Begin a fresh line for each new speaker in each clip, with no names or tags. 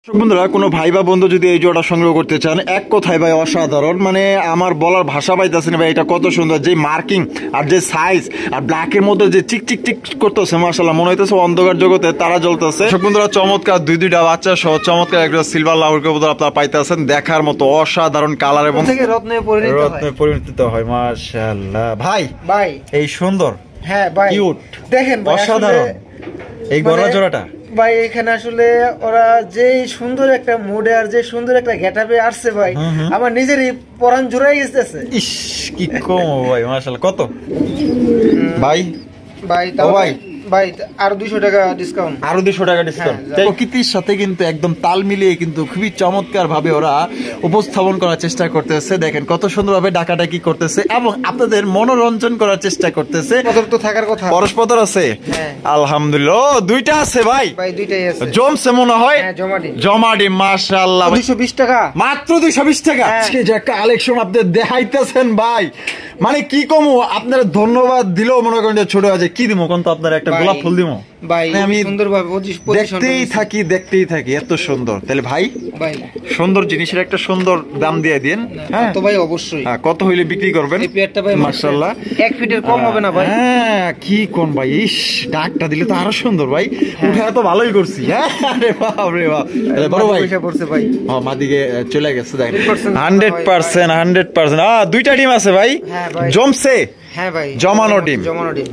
বন্ধুরা কোনো ভাই বা বন্ধু যদি এই জোড়া সংগ্রহ করতে চান, এক কথায় ভাই অসাধারণ, মানে আমার বলার ভাষা পাইতেছে না ভাই। এটা কত সুন্দর, যে মার্কিং আর যে সাইজ আর ব্ল্যাকের মধ্যে যে চিক চিক চিক করতেছে, মাশাআল্লাহ মনে হইতেছে অন্ধকার জগতে তারা জ্বলতেছে। বন্ধুরা চমৎকার দুইটা বাচ্চা সহ চমৎকার একটা সিলভার লাউর কবুতর আপনারা পাইতেছেন, দেখার মতো অসাধারণ কালার এবং রত্নে পরিণত হয়। মাশাআল্লাহ ভাই ভাই এই সুন্দর, হ্যাঁ ভাই কিউট, দেখেন অসাধারণ এই গড়া জোড়াটা
ভাই। এখানে আসলে ওরা যে সুন্দর একটা মুডে আর যে সুন্দর একটা গেটআপে আসছে ভাই, আমার নিজেরই পরাণ জুড়াই গেছে।
ইস কি কম ভাই, মাশাআল্লাহ। কত ভাই?
ভাই তাও ভাই ভাই আরো 200 টাকা ডিসকাউন্ট,
আরো 200 টাকা ডিসকাউন্ট। প্রকৃতির সাথে কিন্তু একদম তাল মিলিয়ে কিন্তু খুবই চমৎকার ভাবে ওরা উপস্থাপন করার চেষ্টা করতেছে। দেখেন কত সুন্দরভাবে ডাকাডাকি করতেছে এবং আপনাদের মনোরঞ্জন করার চেষ্টা করতেছে।
পদর তো থাকার কথা,
পরস্পর আছে আলহামদুলিল্লাহ। দুইটা আছে ভাই,
ভাই দুইটাই আছে।
জমছে মনে হয়, জমাডি মাশাআল্লাহ।
220 টাকা
মাত্র 220 টাকা। আজকে যে একটা কালেকশন আপনি দেখাইতেছেন ভাই, মানে কি কমু আপনারা ধন্যবাদ দিলেও মনে করেন ছোট আছে। কি দিমু কোন তো আপনার একটা গোলাপ ফুল দিমু
ভাই, আমি সুন্দরভাবে
দেখতেই থাকি এত সুন্দর। তাহলে ভাই সুন্দর জিনিসের একটা সুন্দর দাম দিয়ে দিন।
হ্যাঁ তো ভাই অবশ্যই।
কত হইলে বিক্রি করবেন?
এই পেয়ারটা ভাই
মাশাআল্লাহ
1 ফিটের কম হবে না ভাই।
হ্যাঁ কি কোন ভাই, ইস ডাকটা দিলে তো আরো সুন্দর ভাই। উঠে তো ভালোই করছি। হ্যাঁ আরে বাপ রে বাপ, বড় ভাই পয়সা পড়ছে ভাই। হ্যাঁ মাদিকে চলে গেছে দেখেন 100%। দুইটা ডিম আছে ভাই, জমছে।
হ্যাঁ ভাই
জমানো ডিম।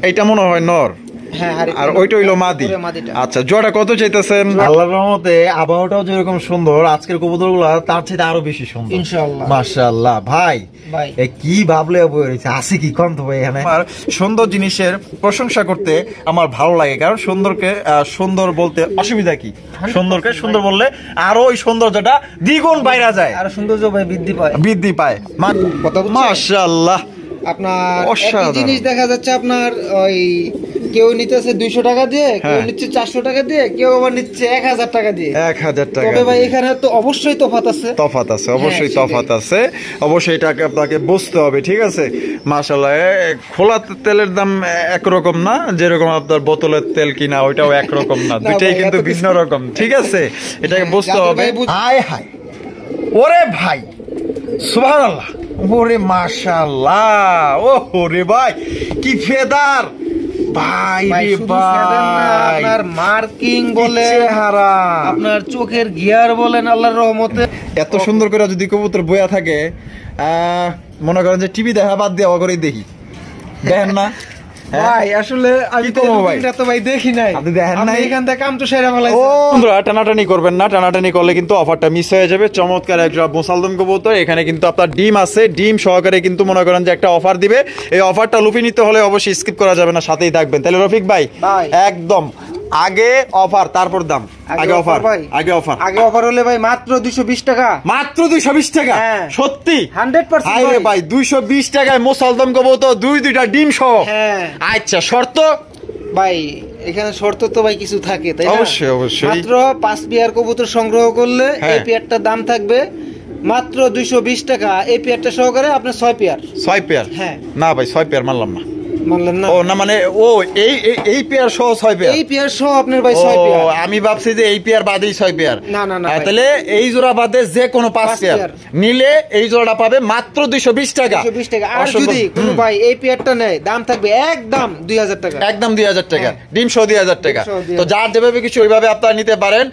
এইটা মনে হয় নর, আর ওইটা হইলো মাদি। আচ্ছা জোড়া কত চাইতেছেন? আল্লাহর রহমতে আবহাওয়াটাও যেরকম সুন্দর, আজকের কবুতরগুলো তার চেয়ে আরো বেশি সুন্দর ইনশাআল্লাহ। মাশাআল্লাহ ভাই কি ভাবলে আছে কি কম তো ভাই। এখানে সুন্দর জিনিসের প্রশংসা করতে আমার ভালো লাগে, কারণ সুন্দরকে সুন্দর বলতে অসুবিধা কি? সুন্দরকে সুন্দর বললে আরো ওই সৌন্দর্যটা দ্বিগুণ বাইরে যায়,
আরো সৌন্দর্য ভাই
বৃদ্ধি পায়। মাশাআল্লাহ
আপনার একই জিনিস দেখা যাচ্ছে আপনার ওই কেউ নিতেছে 200 টাকা দিয়ে, কেউ নিচ্ছে 400 টাকা দিয়ে, কেউ আবার নিচ্ছে 1000 টাকা দিয়ে।
1000 টাকা।
তবে ভাই এখানে তো অবশ্যই তফাৎ আছে,
অবশ্যই তফাৎ আছে, অবশ্যই এটাকে আপনাকে বুঝতে হবে। ঠিক আছে মাশাআল্লাহ। খোলা তেলের দাম একরকম না, যেরকম আপনার বোতলের তেল কিনা ওইটাও একরকম না, দুইটাই কিন্তু ভিন্ন রকম। ঠিক আছে এটাকে বুঝতে হবে। হায় হায় ওরে ভাই সুবহানাল্লাহ, ওরে মাশাআল্লাহ, ওরে ভাই কি ফেদার ভাই রে ভাই।
আপনার মার্কিং বলে, আপনার চোখের গিয়ার বলেন, আল্লাহর রহমতে
এত সুন্দর করে যদি কবুতর বইয়া থাকে, মনে করেন যে টিভি দেখা বাদ দিয়ে অগরেই দেখি, দেখেন না
ভাই? আসলে আমি তো ভাই দেখি নাই, আপনি দেখেন না, এখান থেকে কাম তো সেরা ফেলাইছে।
বন্ধুরা টানাটানি করবেন না, টানাটানি করলে কিন্তু অফারটা মিস হয়ে যাবে। চমৎকার একটা মোসালদম কবুতর, এখানে কিন্তু আপনার ডিম আছে, ডিম সহকারে কিন্তু মনে করেন যে একটা অফার দিবে। এই অফারটা লুফে নিতে হলে অবশ্যই স্কিপ করা যাবে না, সাথেই থাকবেন। তাহলে রফিক ভাই একদম আগে অফার তারপর দাম। আগে অফার
হলে ভাই মাত্র 220 টাকা।
মাত্র 220 টাকা? সত্যি
100%
ভাই 220 টাকায় মোসালদম কবুতর দুইটা ডিম সহ। আচ্ছা শর্ত
ভাই? এখানে শর্ত তো ভাই কিছু থাকে, তাই না?
অবশ্যই
মাত্র 5 পেয়ার কবুতর সংগ্রহ করলে এই পেয়ারটার দাম থাকবে মাত্র 220 টাকা। এই পেয়ারটা সহকারে আপনার 6 পেয়ার। হ্যাঁ না ভাই 6 পেয়ার মানলাম না। মানলেন না?
ও না, মানে ও এই পেয়ার সহ 6 পেয়ার।
এই পেয়ার সহ আপনার ভাই 6 পেয়ার।
আমি ভাবছি যে এই পেয়ার বাদেই 6 পেয়ার।
না
তাহলে এই জোড়া বাদে যে কোনো 5 পেয়ার নিলে এই জোড়াটা পাবে মাত্র 220 টাকা।
আর যদি কোনো ভাই এই পেয়ারটা নেয়, দাম থাকবে একদম 2000 টাকা।
একদম 2000 টাকা, ডিম সহ 2000 টাকা। তো যার যেভাবে কিছু ওইভাবে আপনারা নিতে পারেন।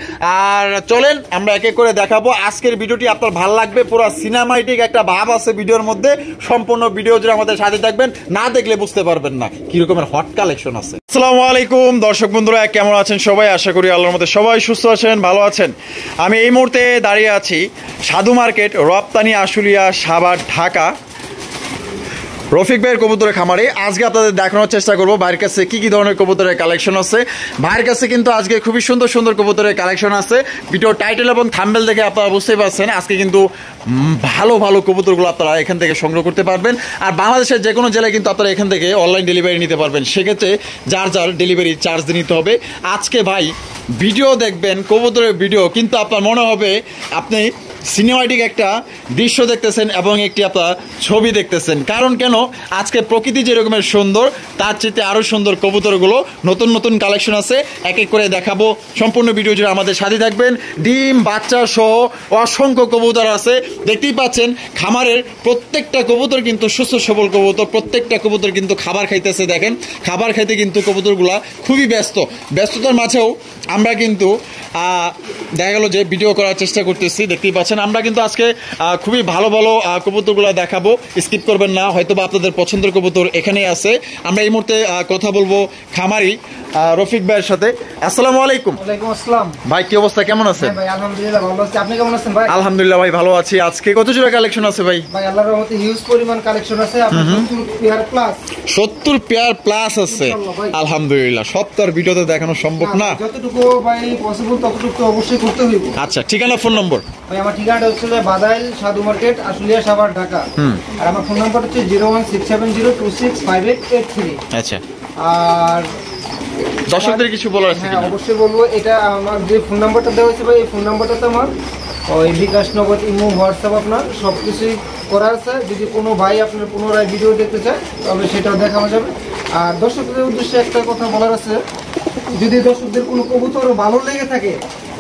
আর চলেন আমরা এক এক করে দেখাবো। আজকের ভিডিওটি আপনার ভালো লাগবে, পুরো সিনেমাটিক একটা ভাব আছে ভিডিওর মধ্যে। সম্পূর্ণ ভিডিও জুড়ে আমাদের সাথে থাকবেন, না দেখলে বুঝতে পারবেন না কি রকমের হট কালেকশন আছে। আসসালামু আলাইকুম দর্শক বন্ধুরা, কেমন আছেন সবাই? আশা করি আল্লাহর মধ্যে সবাই সুস্থ আছেন, ভালো আছেন। আমি এই মুহূর্তে দাঁড়িয়ে আছি সাধু মার্কেট, রপ্তানি আশুলিয়া, সাভার, ঢাকা, রফিক ভাইয়ের কবুতরের খামারে। আজকে আপনাদের দেখানোর চেষ্টা করবো ভাইয়ের কাছে কি ধরনের কবুতরের কালেকশন আছে। ভাইয়ের কাছে কিন্তু আজকে খুবই সুন্দর সুন্দর কবুতরের কালেকশন আছে। ভিডিও টাইটেল এবং থাম্বনেল দেখে আপনারা বুঝতেই পারছেন আজকে কিন্তু ভালো ভালো কবুতরগুলো আপনারা এখান থেকে সংগ্রহ করতে পারবেন। আর বাংলাদেশের যে কোনো জেলায় কিন্তু আপনারা এখান থেকে অনলাইন ডেলিভারি নিতে পারবেন, সেক্ষেত্রে যার ডেলিভারি চার্জ নিতে হবে। আজকে ভাই ভিডিও দেখবেন, কবুতরের ভিডিও, কিন্তু আপনার মনে হবে আপনি সিনেমাটিক একটা দৃশ্য দেখতেছেন এবং একটি আপনার ছবি দেখতেছেন। কারণ কেন, আজকে প্রকৃতি যেরকমের সুন্দর তার চেয়ে আরও সুন্দর কবুতরগুলো, নতুন নতুন কালেকশন আছে, এক এক করে দেখাবো। সম্পূর্ণ ভিডিও জুড়ে আমাদের সাথে থাকবেন। ডিম বাচ্চা সহ অসংখ্য কবুতর আছে, দেখতেই পাচ্ছেন। খামারের প্রত্যেকটা কবুতর কিন্তু সুস্থ সবল কবুতর, প্রত্যেকটা কবুতর কিন্তু খাবার খাইতেছে। দেখেন খাবার খাইতে কিন্তু কবুতরগুলা খুবই ব্যস্ততার মাঝেও আমরা কিন্তু দেখা গেল যে ভিডিও করার চেষ্টা করতেছি। দেখতেই পাচ্ছেন আমরা কিন্তু আজকে খুবই ভালো ভালো কবুতরগুলো দেখাবো, স্কিপ করবেন না। হয়তো বা আপনাদের পছন্দের কবুতর এখানেই আছে। আমরা এই মুহূর্তে কথা বলবো খামারি রফিক ভাইয়ের সাথে। আসসালামু আলাইকুম।
ওয়ালাইকুম আসসালাম
ভাই, কি অবস্থা, কেমন আছেন?
ভাই আলহামদুলিল্লাহ ভালো আছি, আপনি কেমন আছেন ভাই?
আলহামদুলিল্লাহ ভাই ভালো আছি। আজকে কত জোড়া কালেকশন আছে ভাই?
ভাই আল্লাহর রহমতে হিউজ পরিমাণ কালেকশন আছে, আপনার 70 পেয়ার প্লাস।
70 পেয়ার প্লাস আছে, আলহামদুলিল্লাহ। সব তো আর ভিডিওতে দেখানো সম্ভব না,
যতটুকু ভাই পসিবল ততটুকু তো অবশ্যই করতে হইব।
আচ্ছা, ঠিকানা ফোন নম্বর?
ভাই আমার ঠিকানাটা হচ্ছে বাদাইল সাধু মার্কেট, আশুলিয়া সাভার, ঢাকা। আর আমার ফোন নাম্বার হচ্ছে 01670265883।
আচ্ছা,
আর
দর্শকদের কিছু বলার আছে?
হ্যাঁ অবশ্যই বলবো। এটা আমার যে ফোন নাম্বারটা দেওয়া হয়েছে ভাই, এই ফোন নাম্বারটাতে আমার ওই বিকাশ, নগদ, ইমো, হোয়াটসঅ্যাপ আপনার সব কিছুই করা আছে। যদি কোনো ভাই আপনার পুনরায় ভিডিও দেখতে চায় তাহলে সেটাও দেখানো যাবে। আর দর্শকদের উদ্দেশ্যে একটা কথা বলার আছে, যদি দর্শকদের কোনো কবুতর ভালো লেগে থাকে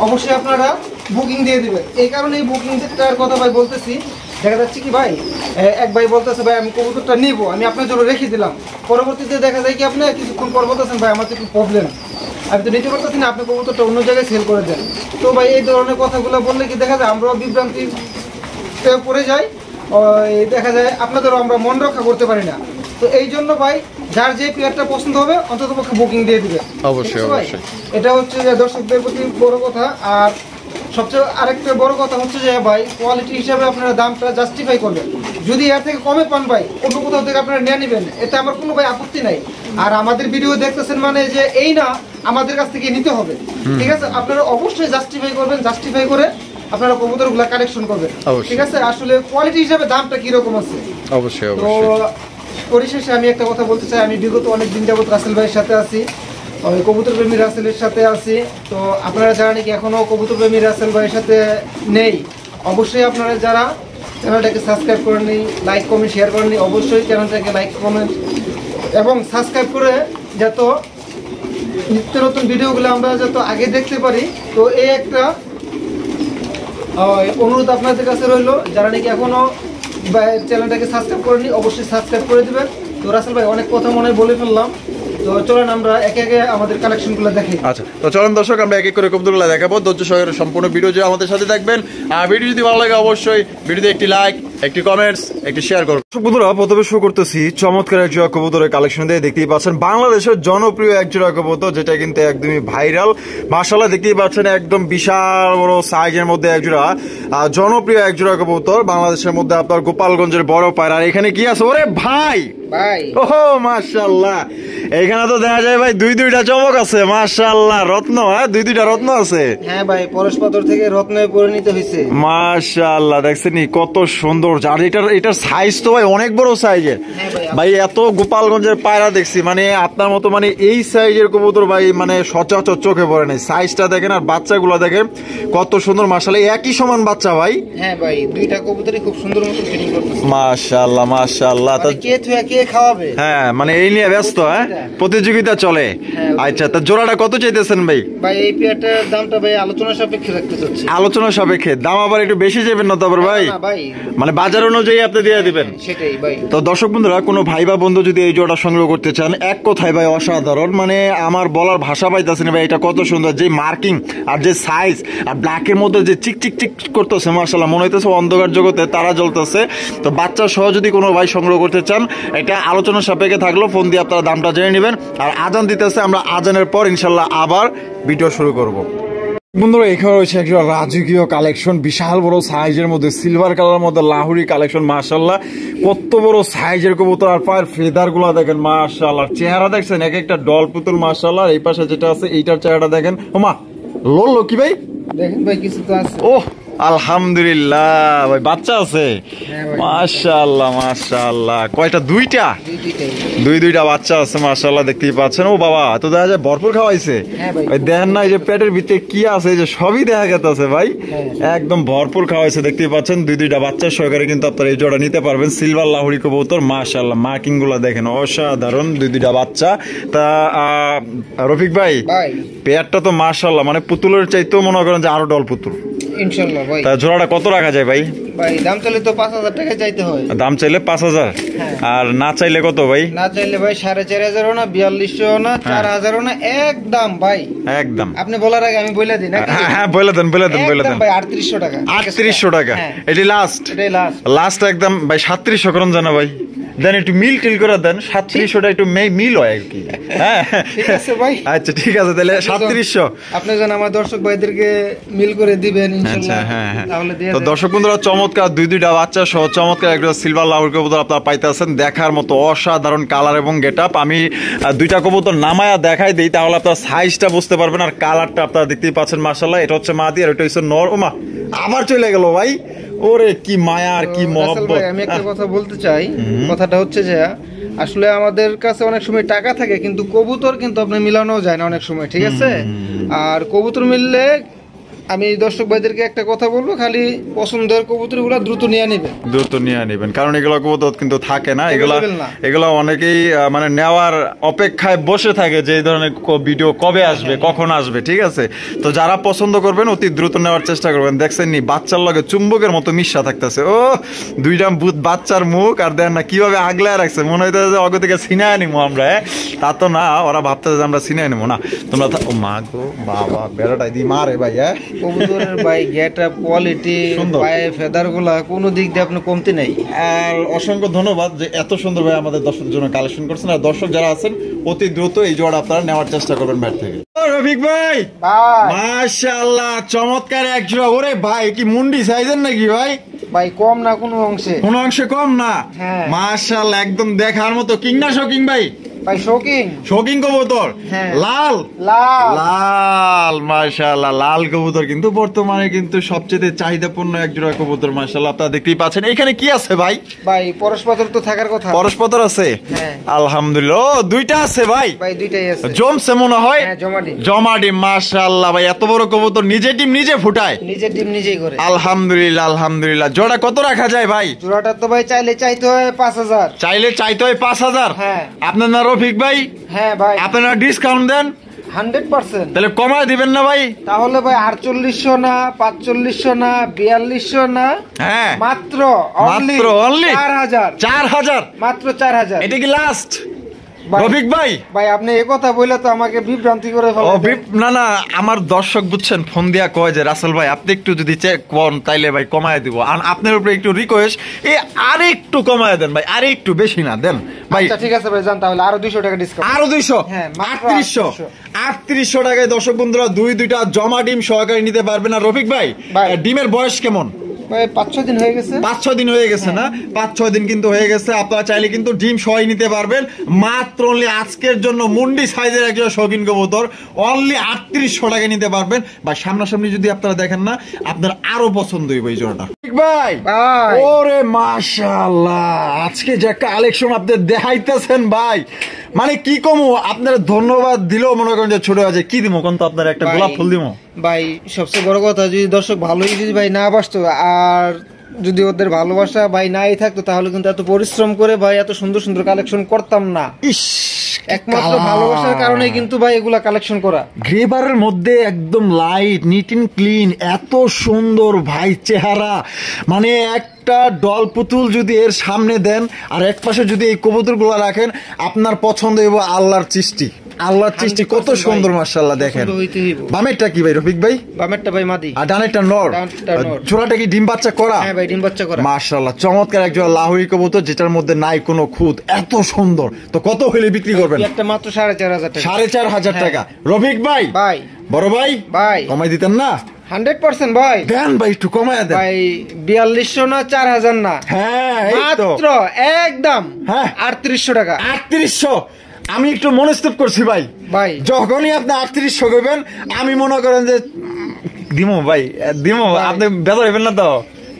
অবশ্যই আপনারা বুকিং দিয়ে দেবেন। এই কারণে এই বুকিংটার কথা ভাই বলতেছি। দেখা যাচ্ছে কি ভাই, এক ভাই বলতেছে ভাই আমি কবুতরটা নিব, আমি আপনার জন্য রেখে দিলাম। পরবর্তীতে দেখা যায় কি আপনি কিছুক্ষণ পর বলতেছেন ভাই আমার তো একটু প্রবলেম, আমি তো নিতে পারতেছি না, আপনি কবুতরটা অন্য জায়গায় সেল করে দেন। তো ভাই এই ধরনের কথাগুলো বললে কি দেখা যায় আমরাও বিভ্রান্তি পড়ে যাই, দেখা যায় আপনাদেরও আমরা মন রক্ষা করতে পারি না। তো এই জন্য ভাই যার যে পেয়ারটা পছন্দ হবে অন্তত পক্ষে বুকিং দিয়ে দিবে।
অবশ্যই অবশ্যই,
এটা হচ্ছে যে দর্শকদের প্রতি বড় কথা। আর সবচেয়ে আরেকটা বড় কথা হচ্ছে যে ভাই কোয়ালিটি হিসাবে আপনারা দামটা জাস্টিফাই করবেন। যদি এর থেকে কমে পান ভাই অন্য কোথাও থেকে আপনারা নিয়ে নেবেন, এতে আমার কোনো ভাই আপত্তি নাই। আর আমাদের ভিডিও দেখতেছেন মানে যে এই না আমাদের কাছ থেকে নিতে হবে, ঠিক আছে? আপনারা অবশ্যই জাস্টিফাই করবেন, জাস্টিফাই করে আপনারা কবুতরগুলো কালেকশন করবেন, ঠিক আছে? আসলে কোয়ালিটি হিসাবে দামটা কিরকম আছে
অবশ্যই
তো পরিশেষে আমি একটা কথা বলতে চাই, আমি বিগত অনেক দিন যাবত রাসেল ভাইয়ের সাথে আছি, ওই কবুতর প্রেমী রাসেলের সাথে আছি। তো আপনারা যারা নাকি এখনো কবুতর প্রেমী রাসেল ভাইয়ের সাথে নেই, অবশ্যই আপনারা যারা চ্যানেলটাকে সাবস্ক্রাইব করেননি, লাইক কমেন্ট শেয়ার করেননি, অবশ্যই চ্যানেলটাকে লাইক কমেন্ট এবং সাবস্ক্রাইব করে যত নিত্য নতুন ভিডিওগুলো আমরা যত আগে দেখতে পারি। তো এই একটা অনুরোধ আপনাদের কাছে রইলো, যারা নাকি এখনো চ্যানেলটাকে সাবস্ক্রাইব করেনি অবশ্যই সাবস্ক্রাইব করে দিবেন। তো রাসেল ভাই অনেক কথা মনে বলে ফেললাম, তো চলেন আমরা একে একে আমাদের কালেকশনগুলো দেখি।
আচ্ছা, তো চলেন দর্শক আমরা এক এক করে কবুতরগুলো দেখাবো। ধৈর্য সহকারে সম্পূর্ণ ভিডিও যে আমাদের সাথে থাকবেন। আর ভিডিও যদি ভালো লাগে অবশ্যই ভিডিওতে একটি লাইক, একটি কমেন্টস, একটি শেয়ার করুন। বন্ধুরা প্রথমে শুরু করতেছি চমৎকার এক জোড়া কবুতরের কালেকশন দিয়ে। দেখতেই পাচ্ছেন বাংলাদেশের জনপ্রিয় এক জোড়া কবুতর, যেটা কিন্তু একদমই ভাইরাল। মাশাআল্লাহ দেখতেই পাচ্ছেন একদম বিশাল বড় সাইজের মধ্যে এক জোড়া জনপ্রিয় এক জোড়া কবুতর বাংলাদেশের মধ্যে, আপনার গোপালগঞ্জের বড় পায়রা। আর এখানে কি আছে? ওরে ভাই
ভাই,
ওহো মাশাআল্লাহ, এখানে তো দেখা যায় ভাই দুইটা চমক আছে। মাশাআল্লাহ, রত্ন, হ্যাঁ দুইটা রত্ন আছে।
হ্যাঁ ভাই, পরশপাথর থেকে রত্নে পরিণত হয়েছে।
মাশাআল্লাহ, দেখছেন কত সুন্দর। আর এটার সাইজ তো ভাই অনেক বড় সাইজের। ভাই এত গোপালগঞ্জের পায়রা দেখছি, মানে আপনার মতো মানে এই সাইজের কবুতর ভাই মানে সচরাচর চোখে পড়ে নাই। সাইজটা দেখেন আর বাচ্চাগুলো দেখেন কত সুন্দর। মাশাআল্লাহ একই সমান বাচ্চা ভাই।
হ্যাঁ ভাই, দুইটা কবুতরই খুব সুন্দর মতো ফিটিং করতেছে।
মাশাআল্লাহ মাশাআল্লাহ, তো
কে থুয়া কে খাওয়াবে?
হ্যাঁ মানে এই নিয়ে ব্যস্ত, হ্যাঁ প্রতিযোগিতা চলে। আচ্ছা, তা জোড়াটা কত চাইতেছেন ভাই?
ভাই এই পেয়ারটার দামটা ভাই আলোচনা সাপেক্ষে রাখতে চাচ্ছি।
আলোচনা সাপেক্ষে দাম আবার একটু বেশি যাবেন না তো আবার ভাই?
না ভাই,
মানে বাজার অনুযায়ী আপনি দিয়ে দিবেন।
সেটাই ভাই।
তো দর্শক বন্ধুরা, কোনো ভাই বা বন্ধু যদি এই জোড়া সংগ্রহ করতে চান, এক কথায় ভাই অসাধারণ, মানে আমার বলার ভাষা পাইতেছে না ভাই। এটা কত সুন্দর, যে মার্কিং আর যে সাইজ আর ব্ল্যাকের মধ্যে যে চিক চিক চিক করতেছে, মাশাআল্লাহ মনে হইতেছে অন্ধকার জগতে তারা জ্বলতেছে। তো বাচ্চা সহ যদি কোনো ভাই সংগ্রহ করতে চান, এটা আলোচনা সাপেক্ষে থাকলো, ফোন দিয়ে আপনারা দামটা জেনে নেবেন। আর আজান দিতেছে, আমরা আজানের পর ইনশাল্লাহ আবার ভিডিও শুরু করব। বন্ধুরা এখানে রয়েছে একটা রাজকীয় কালেকশন, বিশাল বড় সাইজের মধ্যে সিলভার কালারের মধ্যে লাহুরি কালেকশন। মাশাআল্লাহ কত বড় সাইজের কবুতর, আর পায়ের ফেদার গুলা দেখেন মাশাআল্লাহ। চেহারা দেখছেন এক একটা ডল পুতুল মাশাআল্লাহ। এই পাশে যেটা আছে এইটার চেহারা দেখেন, ওমা লোল কি ভাই
দেখেন ভাই কিছু তো আছে।
ওহ আলহামদুলিল্লাহ ভাই, বাচ্চা আছে? মাশাআল্লাহ মাশাআল্লাহ। কয়টা? দুইটা দুইটা বাচ্চা আছে মাশাআল্লাহ, দেখতেই পাচ্ছেন। ও বাবা, তো দেখা যায় ভরপুর খাওয়াইছে ভাই। দেখেন না এই যে পেটের ভিতরে কি আছে, এই যে সবই দেখা গেছে ভাই, একদম ভরপুর খাওয়াইছে, দেখতেই পাচ্ছেন। দুইটা বাচ্চা সহকারে কিন্তু আপনারা এই জোড়া নিতে পারবেন। সিলভার লাহোরি কবুতর মাশাআল্লাহ, মার্কিং গুলা দেখেন অসাধারণ, দুইটা বাচ্চা। তা রফিক ভাই, পেয়ারটা তো মাশাআল্লাহ মানে পুতুলের চাইতেও মনে করেন যে আরো ডল পুতুল
ইনশাআল্লাহ ভাই।
তা জোড়াটা কত রাখা যায় ভাই?
ভাই দাম চাইলে তো 5000 টাকা চাইতে হয়।
দাম চাইলে 5000, আর না চাইলে কত ভাই?
না চাইলে ভাই 4500 না 4200 না 4000 না, একদম ভাই একদম। আপনি বলার আগে আমি বলে দিই না?
হ্যাঁ বলে দেন বলে দেন বলে দেন
ভাই 3800 টাকা।
3800 টাকা এটি লাস্ট? এটাই লাস্ট লাস্ট একদম ভাই। 3700 করুন জানা ভাই, দেন একটু মিল টিল করে দেন। 3700টা একটু মিল হয় আর কি। হ্যাঁ ঠিক আছে ভাই, আচ্ছা ঠিক আছে তাহলে 3700
আপনি যেন আমার দর্শক ভাইদেরকে মিল করে দিবেন ইনশাআল্লাহ। তাহলে দিয়ে
তো দর্শক বন্ধুরা, চমৎকার দুইটা বাচ্চা সহ চমৎকার একটা সিলভার লাহোরি কবুতর আপনারা পাইতেছেন, দেখার মতো অসাধারণ কালার এবং গেটআপ। আমি দুইটা কবুতর নামায়া দেখাই দিই, তাহলে আপনারা সাইজটা বুঝতে পারবেন আর কালারটা আপনারা দেখতেই পাচ্ছেন মাশাআল্লাহ। এটা হচ্ছে মাদি আর এটা হচ্ছে নর। ওমা আবার চলে গেল ভাই, ওরে কি মায়া আর কি মহব্বত।
আমি একটা কথা বলতে চাই, কথাটা হচ্ছে যে আসলে আমাদের কাছে অনেক সময় টাকা থাকে কিন্তু কবুতর কিন্তু আপনি মিলানো যায় না অনেক সময়, ঠিক আছে? আর কবুতর মিললে আমি দর্শক ভাইদেরকে একটা কথা বলবো, খালি পছন্দের কবুতরগুলো দ্রুত নিয়ে নেবেন,
কারণ এগুলো কবুতর কিন্তু থাকে না, এগুলো অনেকেই মানে নেওয়ার অপেক্ষায় বসে থাকে যে এই ধরনের ভিডিও কবে আসবে কখন আসবে, ঠিক আছে? তো যারা পছন্দ করবেন অতি দ্রুত নেওয়ার চেষ্টা করবেন। দেখছেন নি বাচ্চার লগে চুম্বকের মতো মিশা থাকতেছে, ও দুইটা বাচ্চার মুখ, আর দেন না কিভাবে আগলায় রাখছে, মনে হইতেছে অগ থেকে ছিনায় নিবো আমরা। তা তো না, ওরা ভাবতেছে যে আমরা ছিনায় নিবো না। তোমরা ও মা গো বাবা, বেড়াটাই দি মারে ভাই।
কবুতরের ভাই গেটআপ কোয়ালিটি পায়ে ফেদারগুলা কোনো দিক দিয়ে আপনি কমতি নাই।
আর অসংখ্য ধন্যবাদ যে এত সুন্দর ভাই আমাদের দর্শকদের জন্য কালেকশন করছেন। আর দর্শক যারা আছেন অতি দ্রুত এই জোড়া আপনারা নেওয়ার চেষ্টা করবেন ভাই থেকে। রফিক ভাই মাশাআল্লাহ, চমৎকার এক জোড়া। ওরে ভাই কি মুন্ডি সাইজের নাকি ভাই?
ভাই কম না কোনো অংশে
কম না। মাশাআল্লাহ, একদম দেখার মতো। কিং না শৌকিং ভাই?
ভাই
শৌকিং কবুতর, লাল লাল মাশাআল্লাহ। লাল কবুতর কিন্তু বর্তমানে কিন্তু সবচেয়ে চাহিদাপূর্ণ এক জোড়া কবুতর মাশাআল্লাহ, আপনারা দেখতেই পাচ্ছেন। এখানে কি আছে ভাই?
ভাই পরশপাথর তো থাকার কথা।
পরশপাথর আছে আলহামদুলিল্লাহ। দুইটা আছে ভাই?
ভাই দুইটাই আছে।
জমছে মনে হয়? জমা ডিম মাশাআল্লাহ ভাই। এত বড় কবুতর নিজে ডিম নিজে ফুটায়?
নিজের ডিম নিজেই করে
আলহামদুলিল্লাহ আলহামদুলিল্লাহ। জোড়া কত রাখা যায় ভাই?
জোড়াটা তো ভাই চাইতে হয় 5000।
চাইতে হয় 5000? আপনার না রফিক ভাই?
হ্যাঁ ভাই।
আপনারা ডিসকাউন্ট দেন
100%।
তাহলে কমায় দিবেন না ভাই?
তাহলে ভাই 4800 না 4500 না 4200 না, মাত্র অনলি 4000
মাত্র 4000। এটা কি লাস্ট রফিক ভাই?
ভাই আপনি এই কথা বলে তো আমাকে বিভ্রান্তি করে
ফেললেন। না আমার দর্শক বুঝছেন ফোন দিয়া কয় যে রাসেল ভাই আপনি একটু যদি চেক করেন তাইলে ভাই কমায় দিব। আর আপনার উপরে একটু রিকোয়েস্ট, আরে একটু কমায় দেন ভাই, আরে একটু বেশি না দেন ভাই।
আচ্ছা ঠিক আছে ভাই, জান তাহলে আরো 200 টাকা ডিসকাউন্ট।
আরো 200? হ্যাঁ 3800 টাকায় দর্শক বন্ধুরা দুইটা জমা ডিম সহকারে নিতে পারবেন। আর রফিক ভাই ডিমের বয়স কেমন?
5-6 দিন হয়ে গেছে।
5-6 দিন হয়ে গেছে না? 5-6 দিন কিন্তু হয়ে গেছে। আপনারা চাইলে কিন্তু ডিম সহ নিতে পারবেন মাত্র অনলি আজকের জন্য মুন্ডি সাইজের একজন শৌখিন কবুতর অনলি 3800 টাকা নিতে পারবেন। বা সামনাসামনি যদি আপনারা দেখেন না, আপনার আরো পছন্দ হইব এই জোড়াটা। ভাই ওরে মাশাআল্লাহ, আজকে যে কালেকশন আপনি দেখাইতেছেন ভাই, মানে কি কমু আপনার ধন্যবাদ দিলেও মনে করেন যে ছোট আছে। কি দিব কোন তো আপনার একটা গোলাপ ফুল দিব
ভাই। সবচেয়ে বড় কথা যদি দর্শক ভালোই যদি ভাই না বাসতো, আর যদি ওদের ভালোবাসা ভাই নাই থাকতো, তাহলে কিন্তু এত পরিশ্রম করে ভাই এত সুন্দর সুন্দর কালেকশন করতাম না। একমাত্র ভালোবাসার কারণে কিন্তু ভাই এগুলা কালেকশন করা।
গ্রেবারের মধ্যে একদম লাইট নিট এন্ড ক্লিন, এত সুন্দর ভাই চেহারা, মানে একটা ডল পুতুল যদি এর সামনে দেন আর এক পাশে যদি এই কবুতর গুলা রাখেন, আপনার পছন্দ হইব আল্লাহর সৃষ্টি। কত সুন্দর মাশাআল্লাহ। দেখেন বামেরটা কি ভাই রফিক ভাই?
বামেরটা ভাই মাদি
আর ডানেরটা নর। জোড়াটা কি ডিম বাচ্চা করা?
হ্যাঁ ভাই ডিম বাচ্চা করা মাশাআল্লাহ।
চমৎকার একজন লাহোরি কবুতর যেটার মধ্যে নাই কোনো খুঁত, এত সুন্দর। তো কত হইলে বিক্রি করবেন?
একটা মাত্র 4500 টাকা।
4500 টাকা। রফিক ভাই বড় ভাই কমাই দিতেন না?
100% ভাই
দেন ভাই, একটু কমায় দেন
ভাই। 4200 না 4000 না, মাত্র একদম 3800 টাকা।
3800? আমি একটু মনস্তব করছি ভাই। যখনই আপনি 3800 করবেন আমি মনে করেন যে দিমো ভাই, দিমো, আপনি বেজার হইবেন না তো?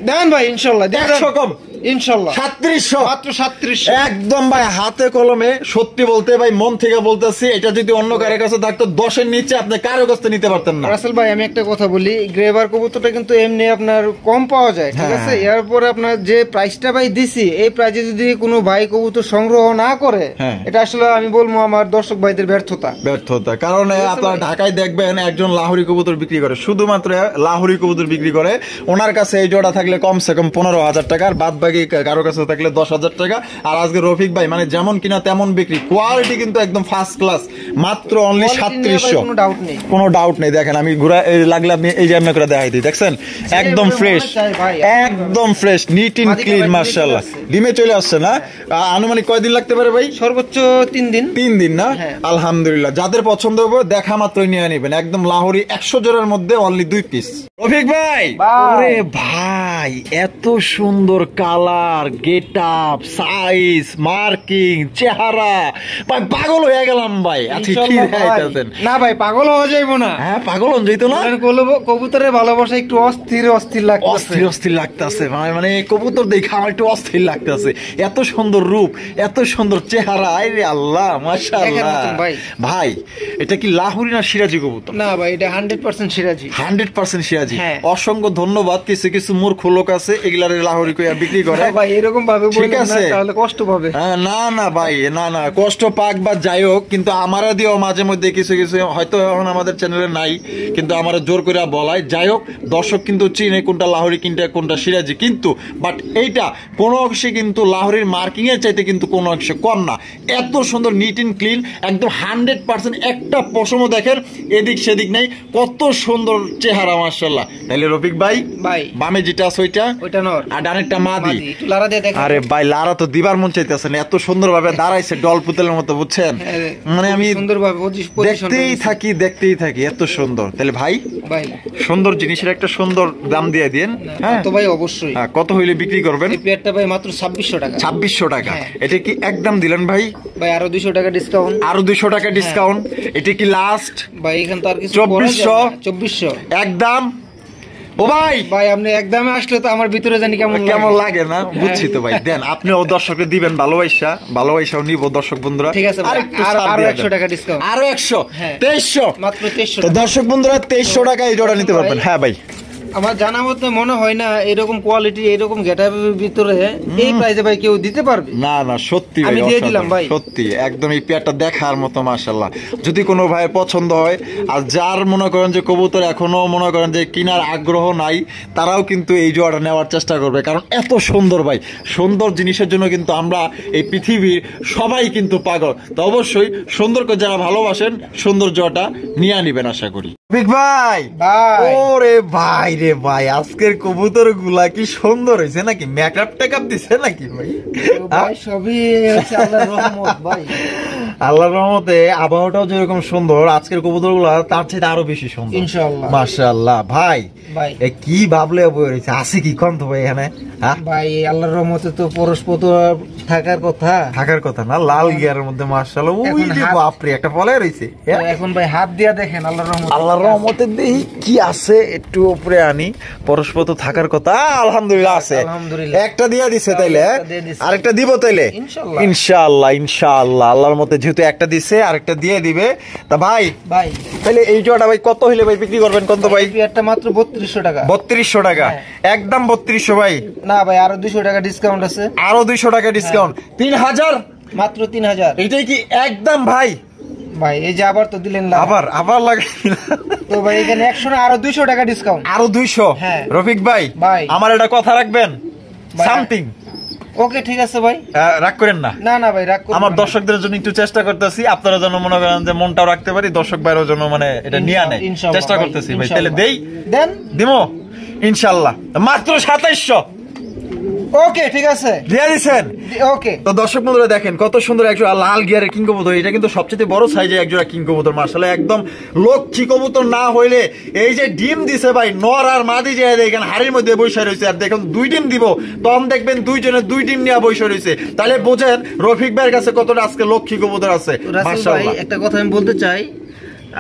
দেন ভাই, ইনশাল্লাহ
100 কম,
ইনশাল্লাহ
3700,
মাত্র 3700।
একদম ভাই হাতে কলমে সত্যি বলতে ভাই মন থেকে বলতেছি, এটা যদি অন্য কারো কাছে থাকতো 10-এর নিচে আপনি কারো কাছে নিতে পারতেন না।
রাসেল ভাই আমি একটা কথা বলি, গ্রেভার কবুতরটা কিন্তু এমনি আপনার কম পাওয়া যায়, ঠিক আছে? এরপরে আপনার যে প্রাইসটা ভাই দিছি, এই প্রাইসে যদি কোনো ভাই কবুতর সংগ্রহ না করে, এটা আসলে আমি বলবো আমার দর্শক ভাইদের ব্যর্থতা।
কারণ আপনারা ঢাকায় দেখবেন একজন লাহোরি কবুতর বিক্রি করে, শুধুমাত্র লাহোরি কবুতর বিক্রি করে, ওনার কাছে এই জোড়া থাকলে কমসে কম 15,000 টাকা, আর বাদ বাকি কারো কাছে থাকলে 10,000 টাকা। আর আজকে রফিক ভাই মানে যেমন কিনা তেমন বিক্রি, কোয়ালিটি কিন্তু একদম ফার্স্ট ক্লাস, মাত্র অনলি 3700, কোনো ডাউট নেই। দেখেন আমি ঘুরা লাগলে আপনি এই যে এমনি করে দেখাই দিই, দেখছেন একদম ফ্রেশ, একদম ফ্রেশ, নিট এন্ড ক্লিন মাশাআল্লাহ। ডিমে চলে আসছে না? আনুমানিক কয়দিন লাগতে পারে ভাই?
সর্বোচ্চ 3 দিন।
3 দিন না? আলহামদুলিল্লাহ, যাদের পছন্দ হবে দেখা মাত্রই নিয়ে নেবেন, একদম লাহোরি 100 জোড়ার মধ্যে অনলি 2 পিস। রফিক ভাই, ওরে ভাই এত সুন্দর colour, get up, size, marking, চেহারা, ভাই পাগল হয়ে গেলাম ভাই। আচ্ছা কি দেখাইতেছেন?
না ভাই পাগল হওয়া যাইবো না।
হ্যাঁ পাগল হন যাইতো না?
কবুতরের ভালোবাসা একটু অস্থির অস্থির লাগতেছে,
অস্থির অস্থির লাগতেছে, মানে কবুতর দেখে আমার একটু অস্থির লাগতেছে। এত সুন্দর রূপ, এত সুন্দর চেহারা, আরে আল্লাহ মাশাআল্লাহ। ভাই এটা কি লাহোরি না সিরাজি কবুতর?
না ভাই এটা 100% সিরাজি।
100% সিরাজি। অসংখ্য ধন্যবাদ। কিছু কিছু মূর্খ লোক আছে এগুলার লাহোরি কইয়া বিক্রি করে
ভাই, এরকম ভাবে বলেন না তাহলে কষ্ট পাবে।
না না ভাই, না না কষ্ট পাক বা যাই হোক, কিন্তু আমারা দিও মাঝে মধ্যে কিছু কিছু হয়তো এখন আমাদের চ্যানেলে নাই, কিন্তু আমারা জোর করে বলাই। যাই হোক, দর্শক কিন্তু চিনে কোনটা লাহোরি কোনটা সিরাজি, কিন্তু বাট এইটা কোনো অংশে কিন্তু লাহোরির মার্কিং এর চাইতে কিন্তু কোনো অংশে কম না। এত সুন্দর নিট এন্ড ক্লিন, একদম 100%, একটা পশমও দেখেন এদিক সেদিক নাই, কত সুন্দর চেহারা মাশাআল্লাহ। তাহলে রফিক ভাই, বামে যেটা আছে ওইটা নর, আর ডানেরটা মাদি।
একটু লারা দিয়ে দেখেন।
আরে ভাই লারা তো দিবার মন চাইতেছে না, এত সুন্দরভাবে দাঁড়াইছে ডল পুতুলের মতো, বুঝছেন? মানে আমি সুন্দরভাবে দেখতেই থাকি, এত সুন্দর। তাহলে ভাই সুন্দর জিনিসের একটা সুন্দর দাম দিয়ে দিন।
হ্যাঁ তো ভাই অবশ্যই।
কত হইলে বিক্রি করবেন?
এই পেয়ারটা ভাই মাত্র 2600 টাকা।
2600 টাকা। এটা কি একদম দিলেন ভাই?
ভাই আরো 200 টাকা ডিসকাউন্ট।
আরো 200 টাকা ডিসকাউন্ট। এটা কি লাস্ট?
ভাই এখান তো আর কিছু
2400 একদম। ও ভাই
ভাই আপনি একদমে আসলে তো আমার ভিতরে জানি কেমন লাগে
না, বুঝছি তো ভাই। দেন আপনিও দর্শককে দিবেন ভালোবাসাও নিব দর্শক বন্ধুরা।
ঠিক আছে, আরো 100 টাকা ডিসকাউন্ট।
আরো 100, 2300,
মাত্র 2300।
তো দর্শক বন্ধুরা 2300 টাকা এই জোড়া নিতে পারবেন। হ্যাঁ ভাই,
আমার জানা মতে মনে হয় না এরকম কোয়ালিটি এরকম গেটআপের ভিতরে এই প্রাইসে ভাই কেউ দিতে পারবে।
না না সত্যি ভাই,
আমি দিয়ে দিলাম ভাই,
সত্যি একদম এই পেয়ারটা দেখার মতো মাশাআল্লাহ। যদি কোনো ভাইয়ের পছন্দ হয়, আর যার মনে করেন যে কবুতর এখনো মনে করেন যে কেনার আগ্রহ নাই, তারাও কিন্তু এই জোড়াটা নেওয়ার চেষ্টা করবে, কারণ এত সুন্দর ভাই। সুন্দর জিনিসের জন্য কিন্তু আমরা এই পৃথিবীর সবাই কিন্তু পাগল। তো অবশ্যই সুন্দরকে যারা ভালোবাসেন সুন্দর জোড়াটা নিয়ে নিবেন আশা করি। ভাই ওরে ভাই রে ভাই, আজকের কবুতর গুলা কি সুন্দর হয়েছে নাকি? মেকআপ টেকআপ দিছে নাকি ভাই?
সবই আল্লাহর রহমত ভাই।
আল্লাহর রহমতে আবহাওয়াটাও যেরকম সুন্দর, আজকের কবুতর গুলা তার চাইতে আরো বেশি সুন্দর
ইনশাআল্লাহ।
মাশাআল্লাহ ভাই, কি ভাবলে বই রয়েছে, আছে কি কন্ত ভাই এখানে?
ভাই আল্লাহর রহমতে তো পরস্পর থাকার কথা
না, লাল গিয়ারের মধ্যে মাশাআল্লাহ। ওই যে বাপরে একটা ফলে রয়েছে।
এখন ভাই হাত দিয়া দেখেন
আল্লাহর রহমতে দেখি কি আছে, একটু উপরে আনি। পরস্পর তো থাকার কথা, আলহামদুলিল্লাহ আছে। একটা দিয়া দিছে, তাইলে আরেকটা দিব তাইলে ইনশাআল্লাহ। ইনশাআল্লাহ আল্লাহর মতে যেহেতু একটা দিছে আরেকটা দিয়ে দিবে। তা ভাই তাইলে এই জোড়াটা ভাই কত হইলে ভাই বিক্রি করবেন? কত ভাই?
একটা মাত্র 3200 টাকা।
3200 টাকা একদম 3200 ভাই?
না ভাই আরো 200 টাকা ডিসকাউন্ট আছে।
আরো 200 টাকা ডিসকাউন্ট, 3000
মাত্র 3000।
এটাই কি একদম ভাই?
ভাই এই যে আবার তো দিলেন,
আবার লাগে
তো ভাই এখানে 100 না আরো 200 টাকা ডিসকাউন্ট।
আরো 200? রফিক ভাই আমার এটা কথা রাখবেন, সামথিং।
ওকে ঠিক আছে ভাই,
রাগ করেন না।
না না ভাই রাগ করব না।
আমার দর্শকদের জন্য একটু চেষ্টা করতেছি, আপনারা যেন মনে করেন যে মনটাও রাখতে পারি, দর্শক ভাইয়ের জন্য মানে এটা নিয়ে নেয় চেষ্টা করতেছি ভাই। তাহলে দেন দিমো ইনশাআল্লাহ, মাত্র 2700।
ওকে ঠিক আছে,
দিয়ে দিছেন।
ওকে,
তো দর্শক বন্ধুরা দেখেন কত সুন্দর একজন লাল গিয়ারের কিং কবুতর। এটা কিন্তু সবচেয়ে বড় সাইজের একজোড়া কিং কবুতর মাশাআল্লাহ। একদম লক্ষ্মী কবুতর না হইলে, এই যে ডিম দিছে ভাই, নর আর মাদি যে দেখেন হাড়ির মধ্যে বসে রয়েছে, আর দেখুন 2 ডিম দিব, তখন দেখবেন দুইজনে 2 ডিম নিয়ে বসে রয়েছে। তাহলে বোঝেন রফিক ভাইয়ের কাছে কতটা আজকে লক্ষ্মী কবুতর আছে মাশাআল্লাহ।
একটা কথা আমি বলতে চাই,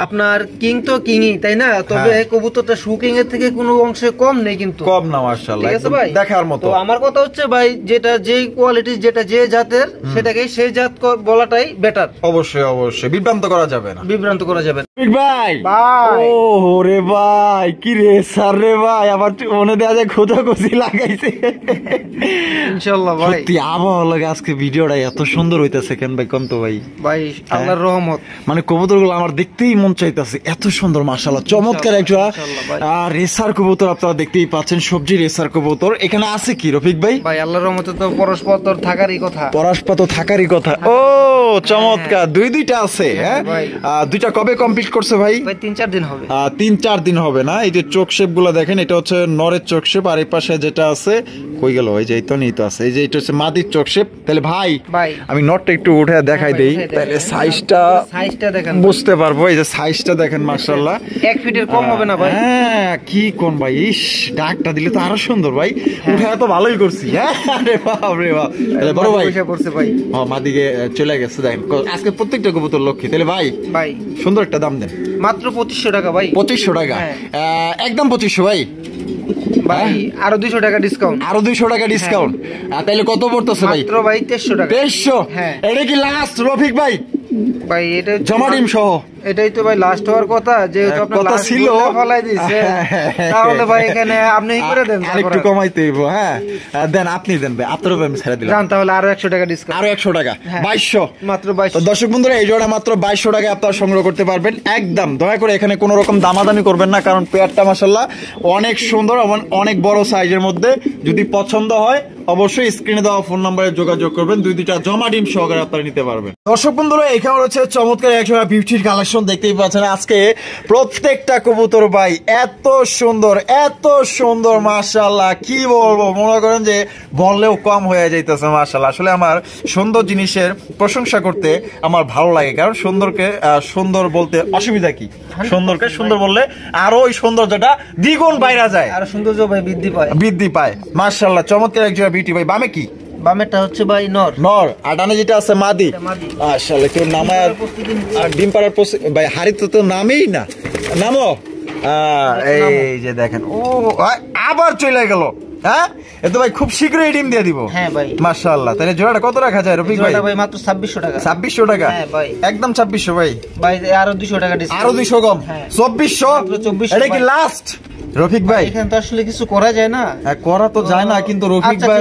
আপনার কিং তো কিংই, তাই না? তবে কবুতরটা শুকিং এর থেকে কোনো অংশে কম নেই, কিন্তু
কম না মাশাআল্লাহ,
ঠিক আছে ভাই,
দেখার মতো।
তো আমার কথা হচ্ছে ভাই, যেটা যে কোয়ালিটি, যেটা যে জাতের, সেটাকে সেই জাত বলাটাই বেটার।
অবশ্যই অবশ্যই, বিভ্রান্ত করা যাবে না,
বিভ্রান্ত করা যাবে না।
ভাই
ভাই
ও রে ভাই, কি রে স্যার রে ভাই, আবার মনে দেয়া যায় খোঁজাখুঁজি লাগাইছে।
ইনশাআল্লাহ ভাই,
সত্যি আবহাওয়া লাগে আজকে ভিডিওটা এত সুন্দর হইতাছে কেন ভাই, কোন তো ভাই?
ভাই আল্লাহর রহমত,
মানে কবুতরগুলো আমার দেখতেই মন চাইতেছে, এত সুন্দর মাশাআল্লাহ, চমৎকার একটা রেসার কবুতর আপনারা দেখতেই পাচ্ছেন, সবজি রেসার কবুতর। এখানে আছে কি রফিক ভাই?
ভাই আল্লাহর রহমতে তো পরস্পর থাকারই কথা,
পরস্পর থাকারই কথা। ও চমৎকার, দুইটা আছে। হ্যাঁ দুইটা কবে কমপ্লিট করছে ভাই?
ভাই 3-4 দিন হবে।
3-4 দিন হবে না? এই যে চোখ শেপ গুলো দেখেন, এটা হচ্ছে নরের চোখ শেপ, আর এই পাশে যেটা আছে কই গেল, এই যে এই তো নেই তো আছে, এই যে এটা হচ্ছে মাদির চোখ শেপ। তাহলে ভাই আমি নটটা একটু উঠে দেখাই দেই, তাহলে সাইজটা
দেখেন,
বুঝতে পারবো। এই যে সাইজটা দেখেন মাশাআল্লাহ,
1 ফিটের কম হবে না ভাই।
হ্যাঁ কি কোন ভাই, ইস ডাকটা দিলে তো আরো সুন্দর ভাই, উঠে তো ভালোই করছি। হ্যাঁ আরে বাপ রে বাপ, তাহলে বড় ভাই
পড়ছে ভাই,
মাদিকে চলে গেছে। দেখেন আজকে প্রত্যেকটা কবুতর লক্ষ্মী। তাহলে ভাই সুন্দর একটা দাম দেন,
মাত্র 2500 টাকা ভাই।
2500 টাকা, একদম 2500 ভাই।
ভাই আরো 200 টাকা ডিসকাউন্ট,
আরো 200 টাকা ডিসকাউন্ট, তাহলে কত পড়তেছে ভাই?
মাত্র ভাই 2300 টাকা।
2300?
হ্যাঁ।
এটা কি লাস্ট রফিক ভাই?
ভাই এটা
জমা ডিম সহ
এটাই তো ভাই লাস্ট হওয়ার কথা, যেহেতু আপনি
কথা
লাস্ট
ছিল
ফলাই দিয়েছে, তাহলে ভাই এখানে আপনি কি করে দেন,
আরেকটু কমাইতে হইব। হ্যাঁ দেন, আপনি দেন ভাই, আপনার উপর আমি ছেড়ে দিলাম।
জান তাহলে আরো 100 টাকা ডিসকাউন্ট,
আরো 100 টাকা, 2200
মাত্র 2200।
তো দর্শক বন্ধুরা, এই জোড়া মাত্র 2200 টাকায় আপনারা সংগ্রহ করতে পারবেন একদম। দয়া করে এখানে কোনো রকম দামাদামি করবেন না, কারণ পেয়ারটা মাশাআল্লাহ অনেক সুন্দর, অনেক বড় সাইজের মধ্যে। যদি পছন্দ হয় অবশ্যই স্ক্রিনে দেওয়া ফোন নম্বরে যোগাযোগ করবেন, 2-2টা জমা ডিম সহকারে আপনারা নিতে পারবেন। দর্শক বন্ধুরা, এখানে হচ্ছে চমৎকার একজোড়া বিউটির কালেকশন দেখতেই পাচ্ছেন। আজকে প্রত্যেকটা কবুতর ভাই এত সুন্দর মাশাআল্লাহ, কি বলবো, মনে করেন যে বললেও কম হয়ে যাইতেছে মাশাআল্লাহ। আসলে আমার সুন্দর জিনিসের প্রশংসা করতে আমার ভালো লাগে, কারণ সুন্দরকে সুন্দর বলতে অসুবিধা কি? সুন্দরকে সুন্দর বললে আরো ওই সৌন্দর্যটা দ্বিগুণ বাইরে যায়,
আরো সৌন্দর্য ভাই বৃদ্ধি পায়
মাশাআল্লাহ। চমৎকার একজোড়া বিউটি ভাই। বামে কি?
বামেরটা হচ্ছে ভাই নর, আর
ডানে যেটা আছে মাদি। মাশাআল্লাহ, কেউ নামায় আর ডিম পাড়ার ভাই, হাড়ি তো নামেই না, নামো। এই যে দেখেন, ও আবার চলে গেল। হ্যাঁ এতো ভাই খুব শীঘ্রই ডিম দিয়ে দিব।
হ্যাঁ ভাই
মাশাআল্লাহ। তাহলে জোড়াটা কত রাখা যায় রফিক ভাই?
ভাই মাত্র 2600 টাকা।
2600 টাকা?
হ্যাঁ ভাই
একদম 2600 ভাই।
ভাই আরো 200 টাকা ডিসকাউন্ট,
আরো 200 কম, 2400। এটা কি লাস্ট রফিক ভাই?
এখানে তো আসলে কিছু করা যায় না,
করা তো যায় না, কিন্তু রফিক ভাই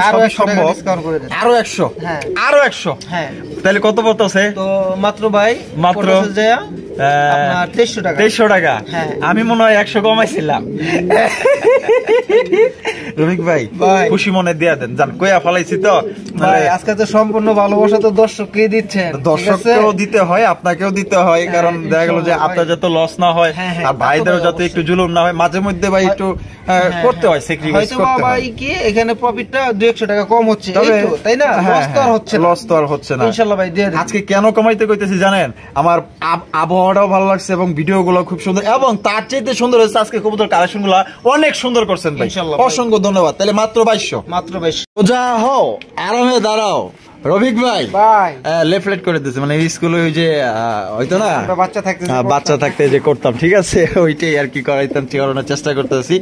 আরো 100 টাকা ডিসকাউন্ট করে দেন।
আরো 100?
হ্যাঁ
আরো 100।
হ্যাঁ
তাহলে কত পড়তেছে?
তো মাত্র ভাই
মাত্র
আপনার 2300 টাকা।
2300 টাকা?
হ্যাঁ।
আমি মনে হয় 100 কমাইছিলাম। রফিক ভাই খুশি মনে দিয়ে দেন, জান কইয়া ফলাইছি তো
ভাই। আজকে তো সম্পূর্ণ ভালোবাসা তো দর্শককেই দিচ্ছেন,
দর্শককেও দিতে হয়, আপনাকেও দিতে হয়, কারণ দেখা গেল যে আপনার যাতে লস না হয় আর ভাইদেরও যাতে একটু জুলুম না হয়, মাঝে মধ্যে ভাই একটু করতে হয়, স্যাক্রিফাইস করতে হয়।
ভাই কি এখানে প্রফিটটা 200 টাকা কম হচ্ছে, তাই না?
লস তো আর হচ্ছে না
ইনশাআল্লাহ ভাই দিয়ে দেন।
আজকে কেন কমাইতে কইতেছি জানেন? আমার আবহাওয়াটাও ভালো লাগছে এবং ভিডিওগুলো খুব সুন্দর, এবং তার চাইতে সুন্দর হচ্ছে আজকে কবুতর কালেকশনগুলো অনেক সুন্দর করছেন ভাই, অসংখ্য ধন্যবাদ। তাহলে মাত্র 2200?
মাত্র 2200।
সোজা হও, আরামে দাঁড়াও রফিক ভাই। লেফট করে দিচ্ছে, মানে স্কুলে ওই যে হয়তো না বাচ্চা থাকতে যে করতাম, ঠিক আছে, ওইটাই আর কি করাইতাম, করানোর চেষ্টা করতেছি।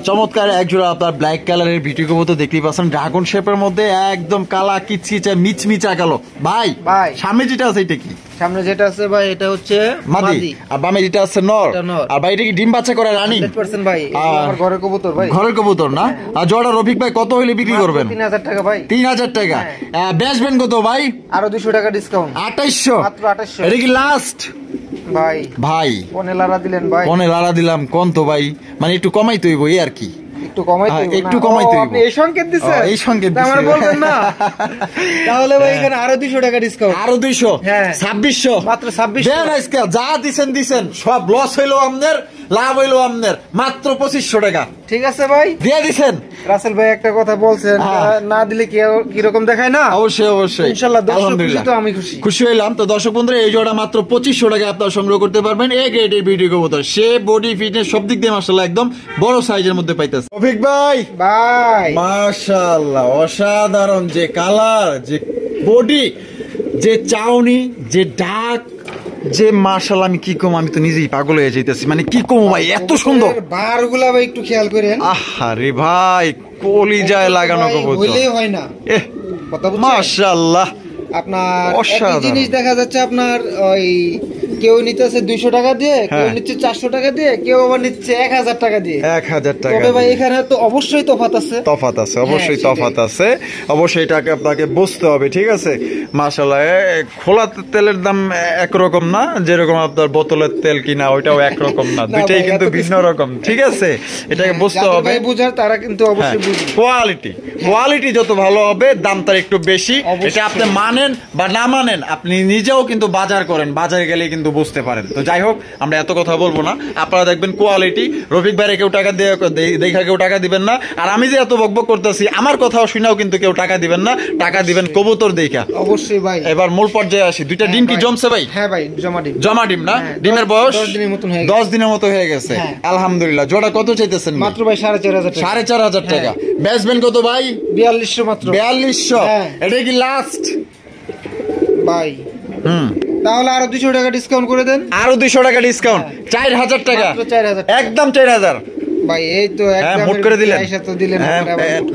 চমৎকার একজোড়া আপনার ব্ল্যাক কালারের বিউটি কবুতর দেখতেই পাচ্ছেন, ড্রাগন শেপের মধ্যে একদম কালা কিচকিচে মিচমিচা কালো। ভাই সামনে যেটা আছে এটা কি?
সামনে যেটা আছে ভাই এটা হচ্ছে মাদি,
আর বামে যেটা আছে নর। আর ভাই এটা কি ডিম বাচ্চা করে রানিং?
100% ভাই, আমার ঘরের কবুতর ভাই।
ঘরের কবুতর না? আর জোড়া রফিক ভাই কত হইলে বিক্রি করবেন?
3000 টাকা ভাই।
3000 টাকা? বেচবেন কত ভাই?
আরো 200 টাকা ডিসকাউন্ট,
2800?
মাত্র 2800।
এটা কি লাস্ট ভাই?
কোনে লারা দিলেন ভাই?
কোনে লারা দিলাম কোন তো ভাই, মানে একটু কমাই তৈব এই আর কি,
একটু কমাই
আপনি
এই সংকেত দিছেন,
এই সংকেত দিছেন,
আমার বলবেন না? তাহলে ভাই এখানে আরো 200 টাকা ডিসকাউন্ট,
আরো 200,
হ্যাঁ
2600,
মাত্র 2600।
দেন আজকে যা দিছেন সব লস হইলো আপনার, লাভ হইলো আপনার, মাত্র 2500 টাকা।
ঠিক আছে ভাই, দিয়ে
দিছেন।
রাসেল ভাই একটা কথা বলছেন, না দিলে কি রকম দেখায় না?
অবশ্যই
ইনশাআল্লাহ দর্শক খুশি তো আমি খুশি হইলাম।
তো দর্শক বন্ধুরা, এই জোড়া মাত্র 2500 টাকা আপনারা সংগ্রহ করতে পারবেন। এই গ্রেডের ভিডিও কবুতর, সে বডি ফিটনেস সব দিক দিয়ে মাশাআল্লাহ একদম বড় সাইজের মধ্যে পাইতেছে। রফিক ভাই মাশাআল্লাহ অসাধারণ, যে কালার, যে বডি, যে চাউনি, যে ডাক, যে মাশাআল্লাহ আমি কি কম, আমি তো নিজেই পাগল হয়ে যাইতেছি, মানে কি কম ভাই, এত সুন্দর
বারগুলা ভাই একটু খেয়াল করেন।
আহারে ভাই কলিজায় লাগানো কবুতর
হইলেই হয় না, কথা বুঝছেন?
মাশাআল্লাহ
আপনার একই জিনিস দেখা যাচ্ছে আপনার ওই কেউ নিতেছে 200 টাকা দিয়ে, কেউ নিচ্ছে 400 টাকা দিয়ে, কেউ আবার নিচ্ছে 1000 টাকা দিয়ে।
1000 টাকা।
তবে ভাই এখানে তো অবশ্যই তফাৎ আছে,
অবশ্যই তফাৎ আছে, অবশ্যই এটাকে আপনাকে বুঝতে হবে, ঠিক আছে? মাশাআল্লাহ খোলা তেলের দাম একরকম না, যেরকম আপনার বোতলের তেল কিনা ওইটাও একরকম না, দুইটাই কিন্তু ভিন্ন রকম, ঠিক আছে? এটাকে বুঝতে হবে।
ভাই বুঝার তারা কিন্তু অবশ্যই বুঝবে।
কোয়ালিটি যত ভালো হবে দাম তার একটু বেশি, এটা আপনি মানেন বা না মানেন, আপনি নিজেও কিন্তু বাজার করেন, বাজারে গেলে কিন্তু বুঝতে পারেন। তো যাই হোক, আমরা এত কথা বলবো না, আপনারা দেখবেন কোয়ালিটি। রফিক ভাইরে কেউ টাকা দিয়ে দেখা কেউ টাকা দিবেন না, আর আমি যে এত বকবক করতেছি আমার কথাও শুনেও কিন্তু কেউ টাকা দিবেন না, টাকা দিবেন কবুতর দেখা।
অবশ্যই ভাই।
এবার মূল পর্যায়ে আসি, দুইটা ডিম কি জমছে ভাই?
হ্যাঁ ভাই, জমা ডিম
না? ডিমের বয়স
10 দিনের মতো
হয়ে গেছে। আলহামদুলিল্লাহ। জোড়া কত চাইতেছেন?
মাত্র ভাই 4500 টাকা।
4500 টাকা। বেচবেন কত ভাই?
4200 মাত্র।
4200? এটা কি লাস্ট
ভাই? তাহলে আরো 200 টাকা ডিসকাউন্ট করে দেন।
আরো 200 টাকা ডিসকাউন্ট, 4000 টাকা।
মাত্র 4000,
একদম 4000
ভাই। এই তো একদম
মোট করে দিলেন।
পয়সা তো দিলেন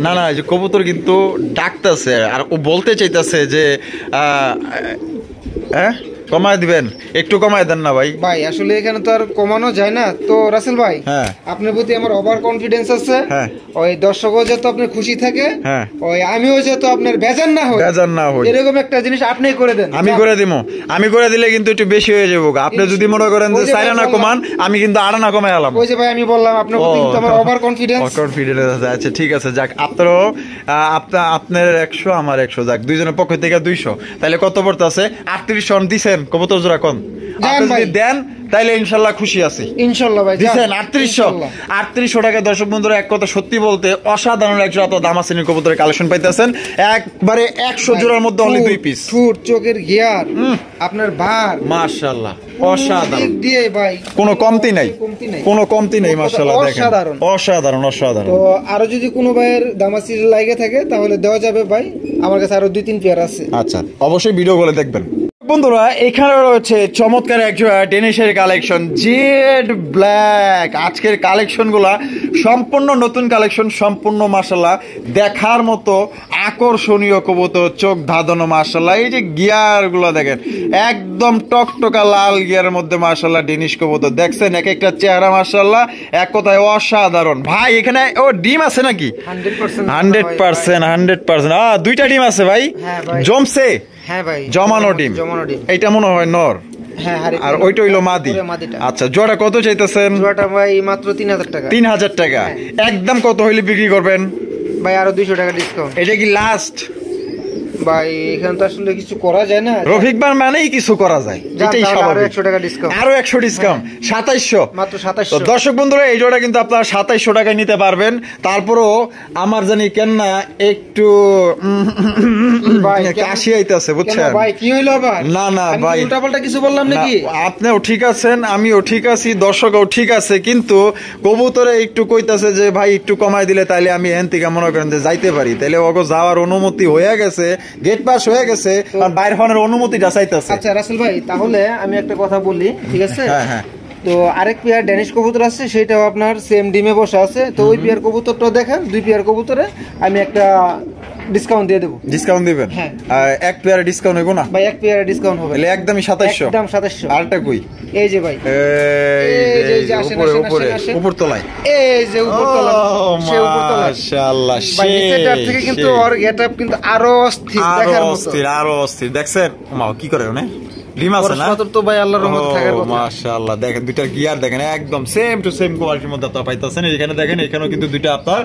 না না, যে কবুতর কিন্তু ডাকতেছে আর ও বলতে চাইতেছে যে কমায় দিবেন, একটু কমায় দেন না ভাই।
ভাই আসলে এখানে তো আর কমানো যায় না। তো রাসেল ভাই, আপনার প্রতি আমার ওভার কনফিডেন্স আছে, ওই দর্শকও যাতে আপনার খুশি থাকে, ওই আমিও যাতে আপনার বেজার না হই, এরকম একটা জিনিস আপনি করে দেন।
আমি করে দিব, আমি করে দিলে কিন্তু একটু বেশি হয়ে যাবো। আপনি যদি মনে করেন যে 4 আনা কমান, আমি কিন্তু 8 আনা কমাই আলাম।
ওই যে ভাই আমি বললাম আপনার প্রতি কিন্তু আমার ওভার কনফিডেন্স
আছে। আচ্ছা ঠিক আছে, যাক আপনারও আপনার 100 আমার 100, যাক দুইজনের পক্ষ থেকে 200, তাহলে কত পড়তেছে? 3800 দিছেন কবুতর জোড়া। কোন আপনি দেন তাইলে ইনশাল্লাহ খুশি আছি।
ইনশাল্লাহ ভাই
দিছেন 3800 টাকা। দর্শক বন্ধুরা, এক কথা সত্যি বলতে অসাধারণ একজোড়া আপনার দামাসিনীর কবুতরের কালেকশন পাইতেছেন। একবারে 100 জোড়ার মধ্যে অনলি 2 পিস।
ঠুট, চোখের গিয়ার, আপনার ভার,
মাশাআল্লাহ অসাধারণ।
দিয়ে ভাই
কোনো কমতি নাই, কোনো কমতি নাই। মাশাআল্লাহ দেখেন, অসাধারণ অসাধারণ।
তো আরো যদি কোনো ভাইয়ের দামাসির লাগে থাকে তাহলে দেওয়া যাবে ভাই, আমার কাছে আরো 2-3 পেয়ার আছে।
আচ্ছা, অবশ্যই ভিডিও বলে দেখবেন। বন্ধুরা, এখানে রয়েছে চমৎকার একজোড়া ডেনিশের কালেকশন, জেড ব্ল্যাক। আজকের কালেকশন গুলা সম্পূর্ণ নতুন কালেকশন, সম্পূর্ণ মাশাআল্লাহ দেখার মতো আকর্ষণীয় কবুতর, চোখ ধাঁধানো মাশাআল্লাহ। এই যে গিয়ার গুলো দেখেন, একদম টকটকা লাল গিয়ারের মধ্যে মাশাআল্লাহ ডেনিশ কবুতর দেখছেন, এক একটা চেহারা মাশাআল্লাহ, এক কথায় অসাধারণ। ভাই এখানে ও ডিম আছে নাকি? 100%। দুইটা ডিম আছে ভাই, জমছে?
হ্যাঁ ভাই,
জমানো ডিম। এইটা মনে হয় নর, আর ওইটা হইলো মাদি। আচ্ছা, জোড়া কত চাইতেছেন?
জোড়াটা ভাই মাত্র 3000 টাকা।
3000 টাকা। একদম কত হইলে বিক্রি করবেন
ভাই? আরো 200 টাকা ডিসকাউন্ট।
এটা কি লাস্ট
ভাই? এখানে তো আসলে কিছু করা যায় না,
রফিক ভাই মানেই কিছু করা যায়, এটাই স্বাভাবিক।
আরো 100 টাকা ডিসকাউন্ট।
আরো 100 ডিসকাউন্ট, 2700
মাত্র 2700।
তো দর্শক বন্ধুরা, এই জোড়া কিন্তু আপনারা 2700 টাকায় নিতে পারবেন। তারপরও আমার জানি কেন না একটু কাশি আইতাছে, বুঝছেন
ভাই? কি হইলো আবার?
না না ভাই,
উল্টাপাল্টা কিছু বললাম নাকি?
আপনিও ঠিক আছেন, আমিও ঠিক আছি, দর্শকও ঠিক আছে, কিন্তু কবুতরে একটু কইতাছে যে ভাই একটু কমাই দিলে তাইলে আমি এখান থেকে মনে করেন যে যাইতে পারি, তাইলে ওগো যাওয়ার অনুমতি হয়ে গেছে, গেট পাস হয়ে গেছে, আর বাইরে হওয়ার অনুমতিটা চাইতেছে।
আচ্ছা রাসেল ভাই, তাহলে আমি একটা কথা বলি, ঠিক আছে?
হ্যাঁ।
তো আরেক পেয়ার ড্যানিশ কবুতর আছে, সেটাও আপনার সেম ডিমে বসে আছে। তো ওই পেয়ার কবুতরটা দেখেন, 2 পেয়ার কবুতরে আমি একটা ডিসকাউন্ট দিয়ে দেব।
ডিসকাউন্ট দিবেন? হ্যাঁ। এক পেয়ারে ডিসকাউন্ট হইব না
ভাই? এক পেয়ারে ডিসকাউন্ট হবে।
তাহলে একদমই 2700।
একদম 2700।
আরটা কই?
এই যে ভাই,
এই যে উপরে উপর তলায়,
এই যে উপর তলায়, সে উপর তলায়।
মাশাআল্লাহ,
ভাই নিচেটার থেকে কিন্তু ওর গেটআপ কিন্তু আরো অস্থির দেখার মতো,
আরো অস্থির। দেখছেন মাও কি করে ওনে? ডিম আছে না?
তো ভাই আল্লাহর রহমতে থাকার কথা।
মাশাআল্লাহ, দেখেন দুইটা গিয়ার দেখেন, একদম সেম টু সেম কোয়ালিটির মধ্যে আপনারা পাইতেছেন। এখানে দেখেন, এখানেও কিন্তু দুইটা আপনার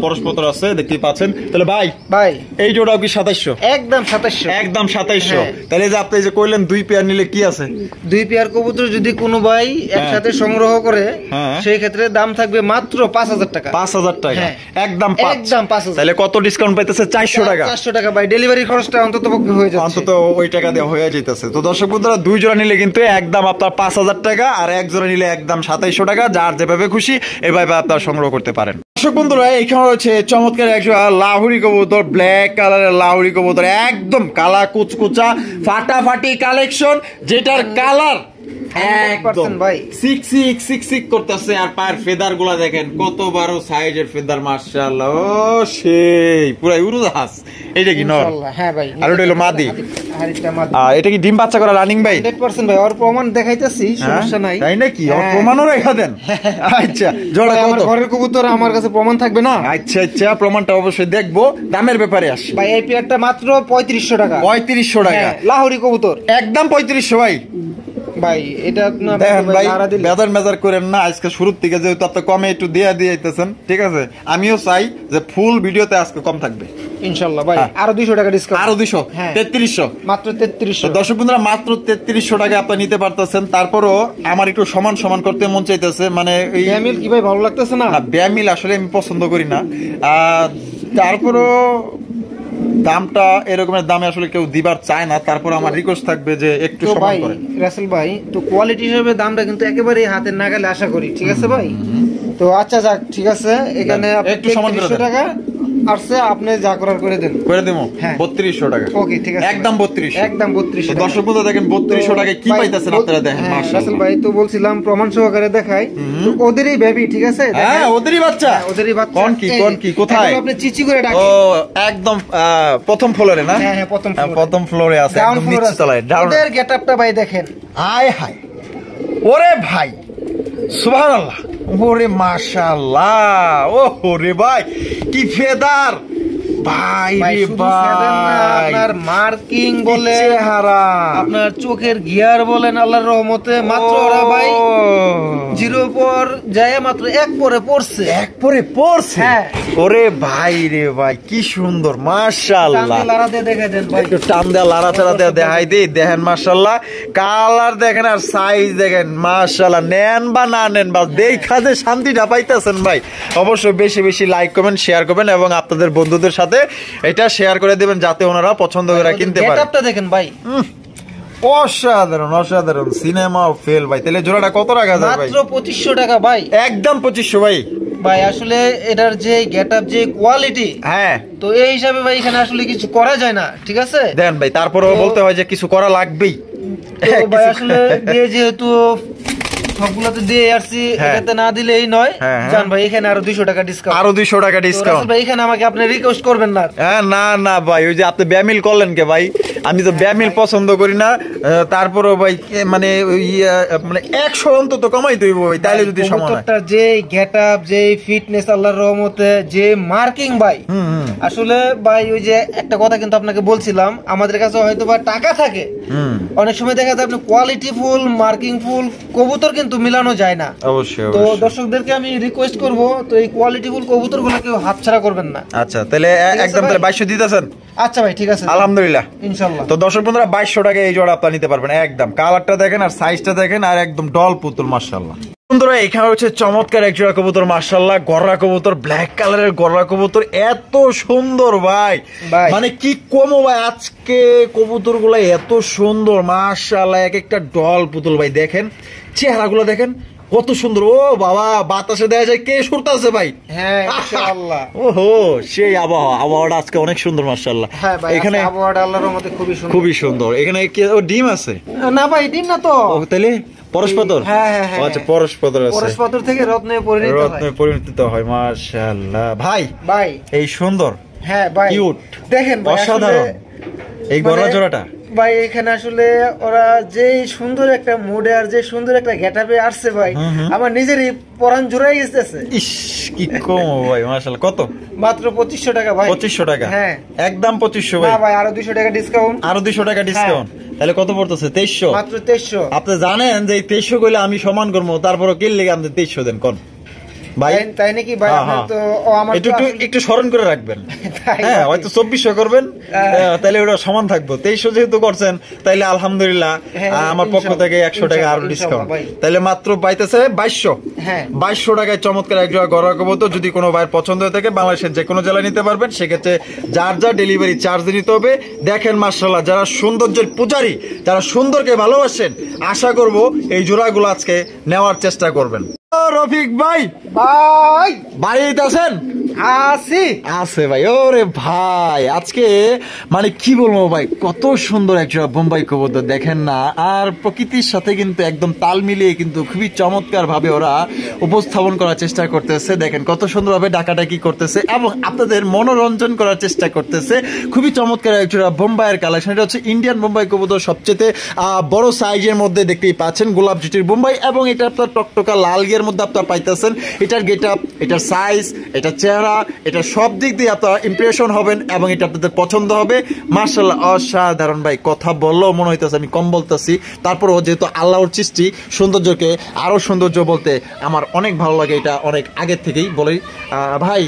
পরস্পর আছে, দেখতেই পাচ্ছেন। তাহলে ভাই এই জোড়াও কি 2700?
একদম 2700।
একদম 2700। তাহলে যে আপনি যে কইলেন 2 পেয়ার নিলে কি আছে?
2 পেয়ার কবুতর যদি কোনো ভাই একসাথে সংগ্রহ করে, সেই ক্ষেত্রে দাম থাকবে মাত্র 5000 টাকা।
5000 টাকা, একদম
5000।
তাহলে কত ডিসকাউন্ট পাইতেছে? 400 টাকা।
400 টাকা ভাই, ডেলিভারি খরচটা অন্তত পক্ষে হয়ে যাচ্ছে,
অন্তত ওই টাকা দিয়ে হয়ে যাইতেছে। তো দর্শক দর্শক বন্ধুরা 2 জোড়া নিলে কিন্তু একদম আপনার 5000 টাকা, আর 1 জোড়া নিলে একদম 2700 টাকা। যার যেভাবে খুশি এভাবে আপনার সংগ্রহ করতে পারেন। দর্শক বন্ধুরা এখানে রয়েছে চমৎকার একশো লাহুরি কবুতর, ব্ল্যাক কালারের লাহুরি কবুতর, একদম কালা কুচকুচা ফাটাফাটি কালেকশন, যেটার কালার একদম সিক করতেছে। আর পায়ের ফেদার গুলা দেখেন কত বড় সাইজের ফেদার, মাশাআল্লাহ, ও সেই পুরো উড়োজাহাজ। এটা কি নর?
হ্যাঁ ভাই।
আর ওটা হলো মাদি। এটা কি ডিম বাচ্চা করা রানিং ভাই?
100% ভাই, ওর প্রমাণ দেখাইতেছি, সমস্যা নাই।
তাই নাকি? ওর প্রমাণও রেখা দেন। আচ্ছা, জোড়া কত?
আমার ঘরের কবুতর, আমার কাছে প্রমাণ থাকবে না?
আচ্ছা আচ্ছা, প্রমাণটা অবশ্যই দেখবো। দামের ব্যাপারে আসি
ভাই। এই পেয়ারটা মাত্র 3500 টাকা।
3500 টাকা
লাহোরি কবুতর,
একদম 3500 ভাই।
ভাই এটা
বেজার মেজার করেন না, আজকে শুরুর থেকে যেহেতু আপনি কমে একটু দিয়ে দিতেছেন, ঠিক আছে? আমিও চাই যে ফুল ভিডিওতে আজকে কম থাকবে
ইনশাআল্লাহ ভাই। আরো 200 টাকা ডিসকাউন্ট।
আরো 200, 3300,
মাত্র 3300।
দর্শক বন্ধুরা মাত্র 3300 টাকা আপনি নিতে পারতেছেন। তারপরও আমার একটু সমান সমান করতে মন চাইতেছে, মানে এই
ব্যামিল কি ভাই ভালো লাগতেছে না?
ব্যামিল আসলে আমি পছন্দ করি না, তারপরও দামটা এরকমের দামে আসলে কেউ দিবার চায় না। তারপর আমার রিকোয়েস্ট থাকবে যে একটু সমান করেন
রাসেল ভাই। তো কোয়ালিটি হিসেবে দামটা কিন্তু একেবারে হাতের নাগালে আশা করি, ঠিক আছে ভাই? তো আচ্ছা যাক, ঠিক আছে, এখানে
একটু সমান করে
300 টাকা আসছে, আপনি যা করার করে দেন,
করে দেবো। 3200 টাকা,
ওকে ঠিক আছে,
একদম 3200,
একদম 3200।
দর্শক বন্ধু দেখেন 3200 টাকায় কি পাইতেছেন আপনারা, দেখেন মাশাআল্লাহ।
রাসেল ভাই তো বলছিলাম প্রমাণ সহকারে দেখাই, তো ওদেরই বেবি, ঠিক আছে?
হ্যাঁ, ওদেরই বাচ্চা,
ওদেরই বাচ্চা।
কোন কি কোথায়?
আপনি চিচি করে ডাকেন।
ও একদম প্রথম ফ্লোরে না?
হ্যাঁ হ্যাঁ,
প্রথম ফ্লোরে আছে, একদম নিচে তলায়।
ওদের গেটআপটা ভাই দেখেন,
আয় হায়, ওরে ভাই সুবহানাল্লাহ, ওরে মাশাআল্লাহ, ওরে ভাই কি ফেদার ভাই রে ভাই,
আপনার মার্কিং বলে, আপনার চোখের গিয়ার বলেন, আল্লাহর রহমতে মাত্র ওরা ভাই 0 পর যায় মাত্র 1 পরে পড়ছে,
1 পরে পড়ছে। ওরে ভাই রে ভাই কি সুন্দর, মাশাআল্লাহ।
লারা দিয়ে দেখে দেন ভাই,
একটু টান দেয়া লারা চারা দেয়া দেখাই দেই, দেখেন মাশাআল্লাহ, কালার দেখেন আর সাইজ দেখেন, মাশাআল্লাহ। নেন বা না নেন বা দেখা যে শান্তিটা পাইতেছেন ভাই, অবশ্যই বেশি বেশি লাইক কমেন্ট শেয়ার করবেন এবং আপনাদের বন্ধুদের সাথে এটা শেয়ার করে দিবেন যাতে ওনারা পছন্দ করে কিনতে পারে।
গেটআপটা দেখেন ভাই,
অসাধারণ অসাধারণ, সিনেমা ফেল ভাই। তাহলে জোড়াটা কত টাকা যায় ভাই?
মাত্র 2500 টাকা ভাই,
একদম 2500 ভাই।
ভাই আসলে এটার যে গেটআপ, যে কোয়ালিটি,
হ্যাঁ,
তো এই হিসাবে ভাই এখানে আসলে কিছু করা যায় না, ঠিক আছে?
দেন ভাই, তারপরেও বলতে হয় যে কিছু করা লাগবেই।
ভাই আসলে যেহেতু সবগুলোতে দিয়ে আসছি, এটাতে না দিলেই নয়। জান ভাই এখানে আরো 200 টাকা ডিসকাউন্ট,
আরো 200 টাকা ডিসকাউন্ট
ভাই। এখানে আমাকে আপনি রিকোয়েস্ট করবেন না?
না না ভাই, ওই যে আপনি ব্যামিল করলেন কে ভাই? আমি তো ব্যামিল পছন্দ করি না, তারপরও ভাই মানে মানে 100 অন্তত কমাই দইব ভাই, তাইলে যদি সমান হয়।
যে গেটআপ, যে ফিটনেস, আল্লাহর রহমতে যে মার্কিং ভাই, আসলে ভাই ওই যে একটা কথা কিন্তু আপনাকে বলছিলাম, আমাদের কাছে হয়তো বা টাকা থাকে, অনেক সময় দেখা যায় আপনি কোয়ালিটি ফুল মার্কিং ফুল কবুতর কিন্তু মিলানো যায় না।
অবশ্যই।
তো দর্শকদেরকে আমি রিকোয়েস্ট করব, তো এই কোয়ালিটি ফুল কবুতর গুলো কেউ হাতছাড়া করবেন না।
আচ্ছা, তাহলে একদম তাহলে 2200 দিতেছেন?
আচ্ছা ভাই, ঠিক আছে,
আলহামদুলিল্লাহ,
ইনশাআল্লাহ।
তো দর্শক বন্ধুরা 2200 টাকা এই জোড়া আপনি নিতে পারবেন। একদম কালারটা দেখেন আর সাইজটা দেখেন, আর একদম ডল পুতুল, মাশাআল্লাহ। বন্ধুরা এখানে হচ্ছে চমৎকার এক জোড়া কবুতর, মাশাআল্লাহ, গররা কবুতর, ব্ল্যাক কালারের গররা কবুতর, এত সুন্দর ভাই, মানে কি কমো ভাই, আজকে কবুতর গুলা এত সুন্দর, মাশাআল্লাহ, এক একটা ডল পুতুল ভাই। দেখেন চেহারাগুলো দেখেন কত সুন্দর। ও বাবা, বাতাসে দেখা যায় কে সুরতাছে ভাই।
হ্যাঁ ইনশাআল্লাহ।
ওহো, সেই আবহাওয়াটা আজকে অনেক সুন্দর, মাশাআল্লাহ।
হ্যাঁ ভাই, এখানে আবহাওয়াটা আল্লাহর রহমতে খুবই সুন্দর, খুবই
সুন্দর। এখানে কি ডিম আছে?
না ভাই, ডিম না তো।
তাহলে পরশপাথর?
হ্যাঁ হ্যাঁ হ্যাঁ,
আচ্ছা, পরশপাথর আছে।
পরশপাথর থেকে রত্নে পরিণত
হয়, মাশাআল্লাহ ভাই।
ভাই
এই সুন্দর,
হ্যাঁ ভাই,
কিউট,
দেখেন
অসাধারণ এই গররা জোড়াটা
ভাই। এখানে আসলে ওরা যে সুন্দর একটা মুডে আর যে সুন্দর একটা গেটআপে আসছে ভাই, আমার নিজেরই পরাণ জুড়াই গেছে।
ইস, কি কম ভাই, মাশাআল্লাহ। কত?
মাত্র 2500 টাকা ভাই।
2500 টাকা?
হ্যাঁ,
একদম 2500 ভাই।
না ভাই, আরো 200 টাকা ডিসকাউন্ট।
আরো 200 টাকা ডিসকাউন্ট, তাহলে কত পড়তেছে? 2300,
মাত্র 2300।
আপনি জানেন যে 2300 কইলে আমি সমান করবো, তারপরে কিনলে আপনি 2300 দেন কোন? ভাই
তাই নাকি ভাই? তো আমার
একটু স্মরণ করে রাখবেন। হ্যাঁ, হয়তো 2400 করবেন, তাহলে ওটা সমান থাকবো। 2300 যেহেতু করছেন, তাইলে আলহামদুলিল্লাহ আমার পক্ষ থেকে 100 টাকা আরো ডিসকাউন্ট, তাইলে মাত্র পাইতেছে 2200। 2200 টাকায় চমৎকার এক জোড়া গরুর কবুতর। যদি কোনো ভাইয়ের পছন্দ হয়ে থাকে, বাংলাদেশের যে কোনো জেলায় নিতে পারবেন। সেক্ষেত্রে যার যা ডেলিভারি চার্জ নিতে হবে। দেখেন মাশাআল্লাহ, যারা সৌন্দর্যের পূজারী, যারা সুন্দরকে ভালোবাসেন, আশা করব এই জোড়াগুলো আজকে নেওয়ার চেষ্টা করবেন। রফিক ভাই, বাড়িতে আছেন? আছে ভাই। ওরে ভাই, আজকে মানে কি বলবো ভাই, কত সুন্দর একটা বোম্বাই কবুতর দেখেন না। আর প্রকৃতির সাথে কিন্তু একদম তাল মিলিয়ে কিন্তু খুবই চমৎকার ভাবে ওরা উপস্থাপন করার চেষ্টা করতেছে। দেখেন কত সুন্দর ভাবে ডাকাডাকি করতেছে এবং আপনাদের মনোরঞ্জন করার চেষ্টা করতেছে। খুবই চমৎকার একটা বোম্বাইয়ের কালেকশন। এটা হচ্ছে ইন্ডিয়ান বোম্বাই কবুতর, সবচেয়ে বড় সাইজের মধ্যে দেখতেই পাচ্ছেন, গোলাপ জুটির বোম্বাই। এবং এটা আপনার টকটকা লাল গিয়ের মধ্যে আপনার পাইতেছেন। এটার গেট আপ, এটার সাইজ, এটার চেহারা, এটা সব দিক দিয়ে আপনারা ইমপ্রেশন হবেন এবং এটা আপনাদের পছন্দ হবে। মাশাআল্লাহ, অসাধারণ ভাই। কথা বললেও মনে হইতেছে আমি কম বলতেছি, তারপরও যেহেতু আল্লাহর সৃষ্টি, সৌন্দর্যকে আরো সৌন্দর্য বলতে আমার অনেক ভালো লাগে। এটা অনেক আগের থেকেই বলি। ভাই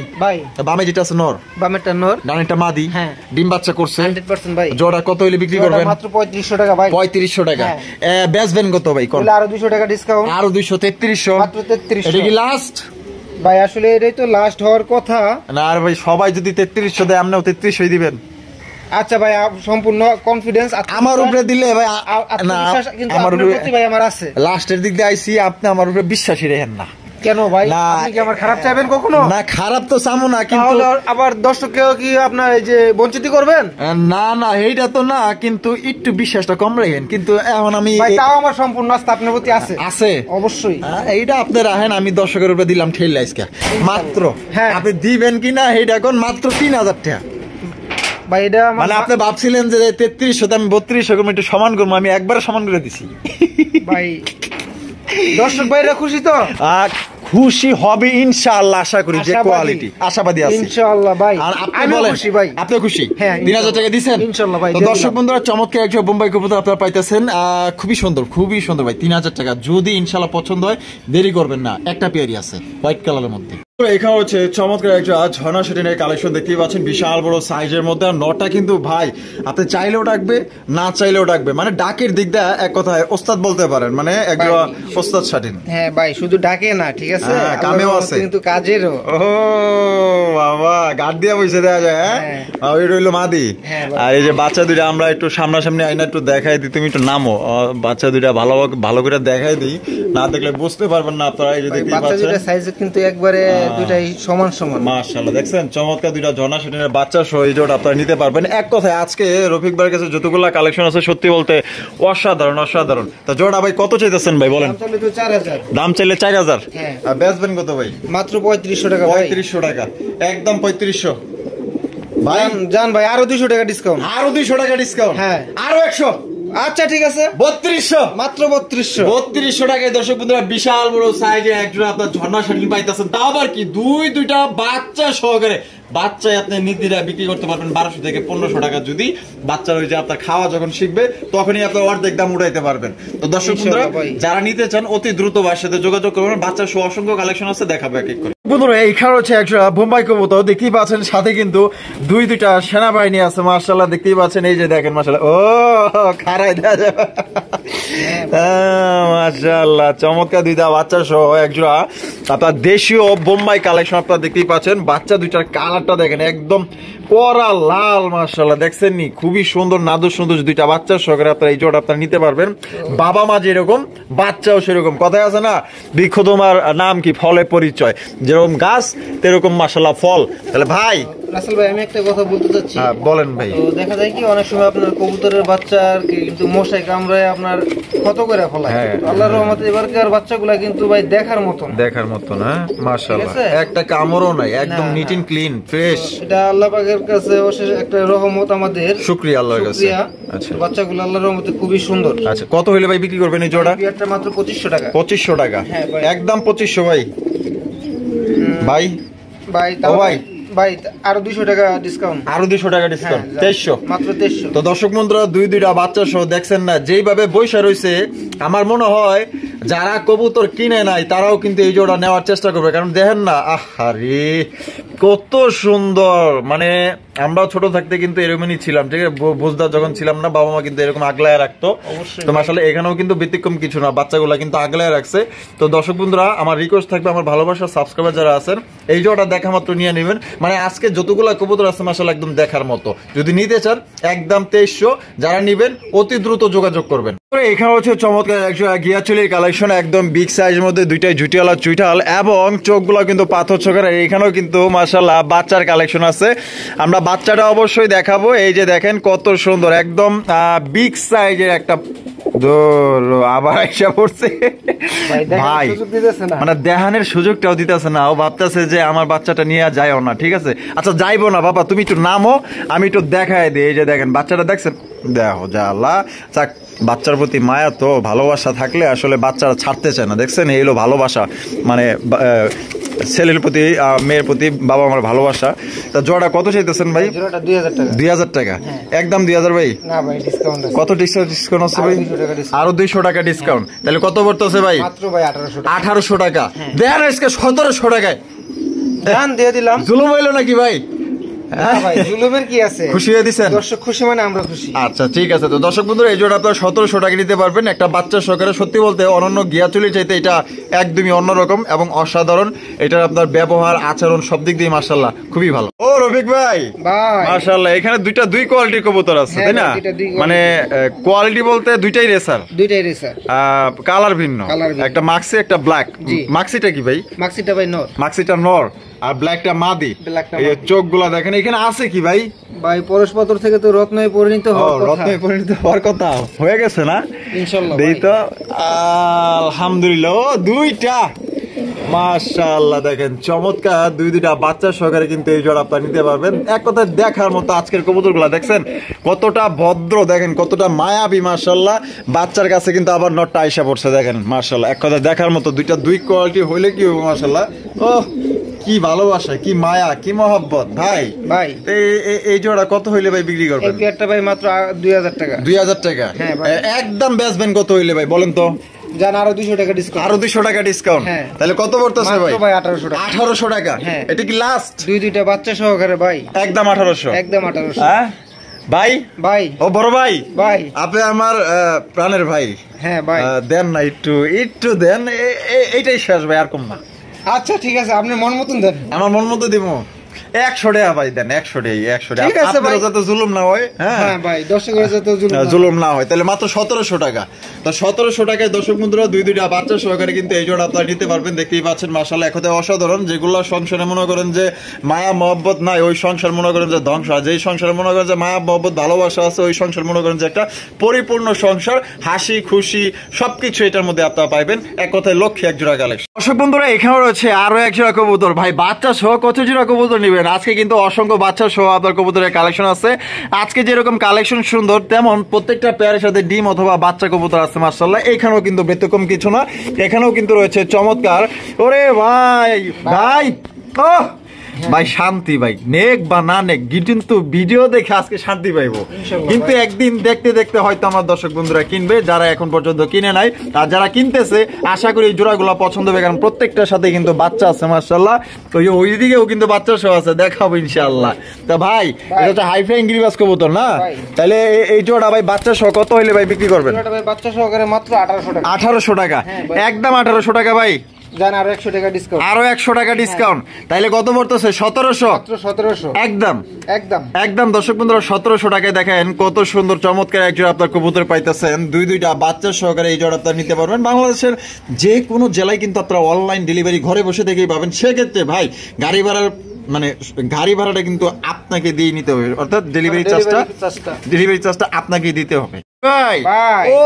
বামে যেটা আছে নর,
বামেরটা নর,
ডানেরটা মাদি।
হ্যাঁ,
ডিম বাচ্চা করছে
100% ভাই।
জোড়া কত হইলে বিক্রি করবেন?
মাত্র 3500 টাকা ভাই।
3500 টাকা। বেচবেন কত ভাই?
আরো 200 টাকা ডিসকাউন্ট।
আরো 200, 3300।
মাত্র 3300।
এটা কি লাস্ট
ভাই? আসলে এটাই তো লাস্ট হওয়ার কথা না।
আর ভাই সবাই যদি 3300 দেয়, আপনিও 3300 দিবেন?
আচ্ছা ভাই, সম্পূর্ণ কনফিডেন্স
আমার উপরে দিলে ভাই, না
আমার উপরে ভাই আমার আছে।
লাস্টের দিক দিয়ে আইছি, আপনি আমার উপরে বিশ্বাসী রেহেন না।
কেন ভাই? আপনি কি আমার খারাপ চাইবেন কখনো?
না, খারাপ তো চামো না, কিন্তু
আবার দর্শককেও কি আপনার এই যে বঞ্চিত করবেন?
না না, এইটা তো না, কিন্তু একটু বিশ্বাসটা কম রাখেন। কিন্তু এখন আমি
ভাই, তাও আমার সম্পূর্ণ আস্থা আপনার প্রতি আছে।
আছে
অবশ্যই।
এইটা আপনি রাখেন, আমি দর্শকের উপরে দিলাম ঠেলা আজকে মাত্র। হ্যাঁ, আপনি দিবেন কিনা এইটা এখন মাত্র 3000 টাকা
ভাই। এটা
মানে আপনি ভাবছিলেন যে 3300 আমি 3200 করবো, একটু সমান করবো, আমি একবারে সমান করে দিছি
ভাই। দর্শক ভাইরা খুশি তো?
খুশি হবে ইনশাআল্লাহ, আশা করি। যে কোয়ালিটি, আশাবাদী আছি
ইনশাআল্লাহ ভাই।
আর আপনি বলেন
খুশি ভাই?
আপনি খুশি?
হ্যাঁ,
3000 টাকা দিবেন
ইনশাআল্লাহ ভাই।
তো দর্শক বন্ধুরা, চমৎকার একটা বোম্বাই কবুতর আপনারা পাইতেছেন। খুবই সুন্দর, খুবই সুন্দর ভাই। 3000 টাকা যদি ইনশাআল্লাহ পছন্দ হয়, দেরি করবেন না। একটা পেয়ারই আছে হোয়াইট কালারের মধ্যে। এখানে হচ্ছে চমৎকার একটা ঝর্ণা সেটিনের কালেকশন দেখতেই পাচ্ছেন, বিশাল বড় সাইজের মধ্যে। আর নটা কিন্তু ভাই আপনি চাইলেও ডাকবে, না চাইলেও ডাকবে। মানে ডাকের দিক দিয়ে এক কথায় ওস্তাদ বলতে পারেন, মানে একজন ওস্তাদ শাটিন।
হ্যাঁ ভাই, শুধু ডাকে না, ঠিক আছে,
কামেও আছে,
কিন্তু কাজেরও।
ও বাবা, গার্ড দিয়া বসে দেওয়া যায়। হ্যাঁ, ওই রইলো মাদি। আর এই যে বাচ্চা দুইটা আমরা একটু সামনাসামনি আইনা একটু দেখাই দিই। তুমি একটু নামো, বাচ্চা দুইটা ভালো করে দেখাই দিই, না দেখলে বুঝতে পারবেন না আপনারা। এই যে দেখতেই পাচ্ছেন, বাচ্চা দুইটা
সাইজ কিন্তু একবারে দুইটাই সমান সমান।
মাশাআল্লাহ, দেখছেন চমৎকার দুইটা ঝর্ণা সেটিনের বাচ্চা সহ এই জোড়া আপনারা নিতে পারবেন। এক কথায় আজকে রফিক ভাইয়ের কাছে যতগুলা কালেকশন আছে, সত্যি বলতে অসাধারণ, অসাধারণ। তো জোড়া ভাই কত চাইতেছেন ভাই বলেন? দাম চাইলে 4000। আর বেচবেন কত ভাই?
মাত্র 3500 টাকা।
3500 টাকা, একদম 3500 ভাই।
জান ভাই, আরো 200 টাকা ডিসকাউন্ট।
আরো 200 টাকা ডিসকাউন্ট। হ্যাঁ, আরো 100।
আচ্ছা ঠিক আছে,
3200,
মাত্র 3200
টাকায়। দর্শক বন্ধুরা, বিশাল বড় সাইজে একজন আপনার ঝর্ণা শাটিন পাইতেছেন, তাও আবার কি দুইটা বাচ্চা সহকারে। বাচ্চায় আপনি নির্দিরা বিক্রি করতে পারবেন 1200 থেকে 1500 টাকা। যদি বাচ্চা ওই যে আপনার খাওয়া যখন শিখবে, তখনই আপনার অর্ধেক দাম উঠাইতে পারবেন। তো দর্শক বন্ধুরা, যারা নিতে চান অতি দ্রুত ভাইয়ের সাথে যোগাযোগ করবেন। বাচ্চার সহ অসংখ্য কালেকশন আছে, দেখাবো এক এক করে। বন্ধুরা, এইখানে হচ্ছে একটা বোম্বাই কবুতর দেখতেই পাচ্ছেন, সাথে কিন্তু দুইটা সেনাবাহিনী আছে। মাশাআল্লাহ, দেখতেই পাচ্ছেন, এই যে দেখেন মাশাআল্লাহ। ও খারাই দেয়া যাবে, মাশাআল্লাহ, চমৎকার দুইটা বাচ্চা সহ একজোড়া আপনার দেশীয় বোম্বাই কালেকশন আপনারা দেখতেই পাচ্ছেন। বাচ্চা দুইটার কালারটা দেখেন, একদম কড়া লাল। মাশাআল্লাহ, দেখছেন নি, খুবই সুন্দর, নাদুর সুন্দর দুইটা বাচ্চা সহকারে আপনারা এই জোড়া আপনারা নিতে পারবেন। বাবা মা যেরকম, বাচ্চাও সেরকম। কথায় আছে না, বৃক্ষ তোমার নাম কি, ফলে পরিচয়। যেরকম গাছ তেরকম মাশাআল্লাহ ফল। তাহলে ভাই
রাসেল ভাই, আমি একটা কথা বলতে চাচ্ছি।
বলেন ভাই।
তো দেখা যায় কি, অনেক সময় আপনার কবুতরের বাচ্চা কিন্তু মশায় কামড়ায় আপনার ক্ষত করে ফেলায়। আল্লাহর রহমতে এবারকার বাচ্চাগুলা কিন্তু ভাই দেখার মতন, হ্যাঁ মাশাআল্লাহ, একটা কামড়ও নাই, একদম নিট এন্ড ক্লিন, ফ্রেশ। এটা আল্লাহ পাকের কাছে অশেষ একটা রহমত, আমাদের শুকরিয়া আল্লাহর কাছে। আচ্ছা, বাচ্চাগুলো আল্লাহর রহমতে খুবই সুন্দর। আচ্ছা, কত হইলে ভাই বিক্রি করবেন এই জোড়া? এটা মাত্র 2500 টাকা। 2500 টাকা, একদম 2500 ভাই। ভাই ভাই ভাই, আরো 200 টাকা ডিসকাউন্ট। আরো 200 টাকা ডিসকাউন্ট, 2300, মাত্র 2300। তো দর্শক বন্ধুরা, দুইটা বাচ্চা সহ দেখছেন না যেইভাবে বৈশা রয়েছে, আমার মনে হয়
যারা কবুতর কিনে নাই তারাও কিন্তু এই জোড়া নেওয়ার চেষ্টা করবে, কারণ দেখেন না আহারে কত সুন্দর। মানে আমরা ছোট থাকতে কিন্তু এরকমই ছিলাম, ঠিক আছে, বুঝদার যখন ছিলাম না বাবা মা কিন্তু এরকম আগলায় রাখতো। তো আসলে এখানেও কিন্তু ব্যতিক্রম কিছু না, বাচ্চাগুলা কিন্তু আগলায় রাখছে। তো দর্শক বন্ধুরা আমার রিকোয়েস্ট থাকবে, আমার ভালোবাসার সাবস্ক্রাইবার যারা আছেন এই জোড়া দেখা মাত্র নিয়ে নেবেন। মানে আজকে যতগুলা কবুতর আছে মাশাআল্লাহ একদম দেখার মতো। যদি নিতে চান একদম 2300, যারা নিবেন অতি দ্রুত যোগাযোগ করবেন। এখানে হচ্ছে চমৎকার একশো গিয়াচুলির কালেকশন, একদম বিগ সাইজের মধ্যে দুইটাই জুটিওয়ালা চুইঠাল এবং চোখগুলো কিন্তু পাথর চোখের। এখানেও কিন্তু মাশাআল্লাহ বাচ্চার কালেকশন আছে, আমরা বাচ্চাটা অবশ্যই দেখাবো। এই যে দেখেন কত সুন্দর, একদম বিগ সাইজের একটা আবার এসে পড়ছে ভাই, মানে দেহানের সুযোগটাও দিতেছে না। ও ভাবতেছে যে আমার বাচ্চাটা নিয়ে যায়ও না, ঠিক আছে আচ্ছা যাইবো না বাবা, তুমি একটু নামো আমি একটু দেখাই দিই। এই যে দেখেন বাচ্চাটা দেখছেন, দেখো যা আল্লাহ চাক, বাচ্চার প্রতি মায়া তো ভালোবাসা থাকলে আসলে বাচ্চারা ছাড়তে চায় না। দেখছেন এই হলো ভালোবাসা, মানে ছেলের প্রতি মেয়ের প্রতি বাবা আমার ভালোবাসা। তা জোড়া কত চাইতেছেন ভাই? 2000 টাকা, একদম 2000 ভাই? কত ডিসকাউন্ট আছে ভাই? আরো 200 টাকা ডিসকাউন্ট, তাহলে কত পড়তেছে ভাই? 1800 টাকা। দেন আজকে 1700 টাকায়
দিয়ে দিলাম।
জুলুম হইলো নাকি ভাই?
খুশি হয়ে দিচ্ছেন? দর্শক খুশি মানে আমরা খুশি।
আচ্ছা ঠিক আছে। তো দর্শক বন্ধুরা এই জোড়া আপনার 1700 টাকা নিতে পারবেন একটা বাচ্চা সহকারে। সত্যি বলতে অনন্য গিয়াচুলি চাইতে এটা একদমই অন্যরকম এবং অসাধারণ। এটার আপনার ব্যবহার আচরণ সব দিক দিয়ে মাশাআল্লাহ খুবই ভালো। ও রফিক ভাই মাশাআল্লাহ, এখানে দুই কোয়ালিটির কবুতর আছে তাই না? মানে কোয়ালিটি বলতে দুইটাই রেসার, কালার ভিন্ন, একটা মাক্সি একটা ব্ল্যাক। মাক্সিটা কি ভাই?
মাক্সিটা ভাই নর।
মাক্সিটা নর আর ব্ল্যাকটা মাদি। এই চোখগুলা দেখেন, এখানে আছে কি ভাই?
ভাই পরশপত্র থেকে তো রত্নে পরিণত
হওয়ার কথা হয়ে গেছে না ইনশাআল্লাহ? দেই তো আলহামদুলিল্লাহ। ও দুইটা মাশাআল্লাহ, দেখেন চমৎকার দুইটা বাচ্চা সহকারে কিন্তু এই জোড়া আপনারা নিতে পারবেন। এক কথায় দেখার মতো আজকের কবুতরগুলা দেখছেন কতটা ভদ্র, দেখেন কতটা মায়াবী মাশাআল্লাহ। বাচ্চার কাছে কিন্তু আবার নটটা আইসা পড়ছে, দেখেন মাশাআল্লাহ এক কথায় দেখার মতো। দুই কোয়ালিটি হইলে কি হবে মাশাআল্লাহ। ও কি ভালোবাসা, কি মায়া, কি মহব্বত ভাই। এই জোড়া কত হইলে ভাই বিক্রি করবেন?
ভাই মাত্র 2000 টাকা।
2000 টাকা একদম বেচবেন কত হইলে ভাই বলেন তো?
জান আরো 200 টাকা ডিসকাউন্ট।
আরো 200 টাকা ডিসকাউন্ট, তাহলে কত পড়তেছে ভাই?
ভাই 1800 টাকা। 1800
টাকা, এটা কি লাস্ট?
দুইটা বাচ্চা সহকারে ভাই একদম 1800। একদম 1800
ভাই। ও বড় ভাই, আপনি আমার প্রাণের ভাই।
হ্যাঁ ভাই
দেন না একটু দেন, এইটাই শেষ ভাই, আর কম না।
আচ্ছা ঠিক আছে, আপনি মন মতন দেন।
আমার মন মতো দিব। 100 টাকা ভাই দেন, 100 টাকা। আপনারা যাতে জুলুম না হয়, হ্যাঁ ভাই দর্শকের যাতে জুলুম না হয়, তাহলে মাত্র 1700 টাকা। তো 1700 টাকায় দর্শক বন্ধুরা দুইটা বাচ্চা সহকারে কিন্তু এই জোড়া আপনারা নিতে পারবেন। দেখতেই পাচ্ছেন মাশাআল্লাহ এক কথায় অসাধারণ। যেগুলো সংসারে মনে করেন যে মায়া মহব্বত নাই, ওই সংসার মনে করেন যে ধ্বংস। যেই সংসারে মনে করেন যে মায়া মহব্বত ভালোবাসা আছে, ওই সংসার মনে করেন যে একটা পরিপূর্ণ সংসার, হাসি খুশি সবকিছু এটার মধ্যে আপনারা পাইবেন। এক কথায় লক্ষ্যে এক জোড়া কালেকশন। দর্শক বন্ধুরা এখানে রয়েছে আরো এক জোড়া কবুতর। ভাই বাচ্চা সহ কত জোড়া কবুতর নিবেন? আজকে কিন্তু অসংখ্য বাচ্চা সহ আপনার কবুতরের কালেকশন আছে। আজকে যেরকম কালেকশন সুন্দর, তেমন প্রত্যেকটা পেয়ারের সাথে ডিম অথবা বাচ্চা কবুতর আছে মাশাআল্লাহ। এখানেও কিন্তু ব্যতিক্রম কিছু না, এখানেও কিন্তু রয়েছে চমৎকার। ওরে ভাই ভাই ও ভাই শান্তি ভাই, নেক বা না নেক কিন্তু ভিডিও দেখে আজকে শান্তি পাইবো। কিন্তু একদিন দেখতে দেখতে হয়তো আমার দর্শক বন্ধুরা কিনবে, যারা এখন পর্যন্ত কিনে নাই। আর যারা কিনতেছে আশা করি এই জোড়াগুলো পছন্দ হবে, কারণ প্রত্যেকটার সাথে কিন্তু বাচ্চা আছে মাশাআল্লাহ। তো ওই দিকেও কিন্তু বাচ্চা সহ আছে, দেখাবো ইনশাআল্লাহ। তা ভাই এটা হচ্ছে হাই ফ্লাইং গিরিবাজ কবুতর না? তাহলে এই জোড়া ভাই বাচ্চা সহ কত হইলে ভাই বিক্রি করবেন?
বাচ্চা সহকারে মাত্র 1800 টাকা।
1800 টাকা, একদম 1800 টাকা ভাই।
জান আরো 100 টাকা ডিসকাউন্ট।
আরো 100 টাকা ডিসকাউন্ট, তাইলে কত পড়তেছে? 1700। একদম দর্শক বন্ধুরা 1700 টাকায় দেখেন কত সুন্দর চমৎকার এক জোড়া আপনার কবুতর পাইতেছেন। দুইটা বাচ্চা সহকারে এই জোড়া আপনার নিতে পারবেন। বাংলাদেশের যে কোনো জেলায় কিন্তু আপনারা অনলাইন ডেলিভারি ঘরে বসে থেকেই পাবেন। সেক্ষেত্রে ভাই গাড়ি ভাড়াটা কিন্তু আপনাকে দিয়ে নিতে হবে, অর্থাৎ ডেলিভারি চার্জটা আপনাকে দিতে হবে ভাই। ও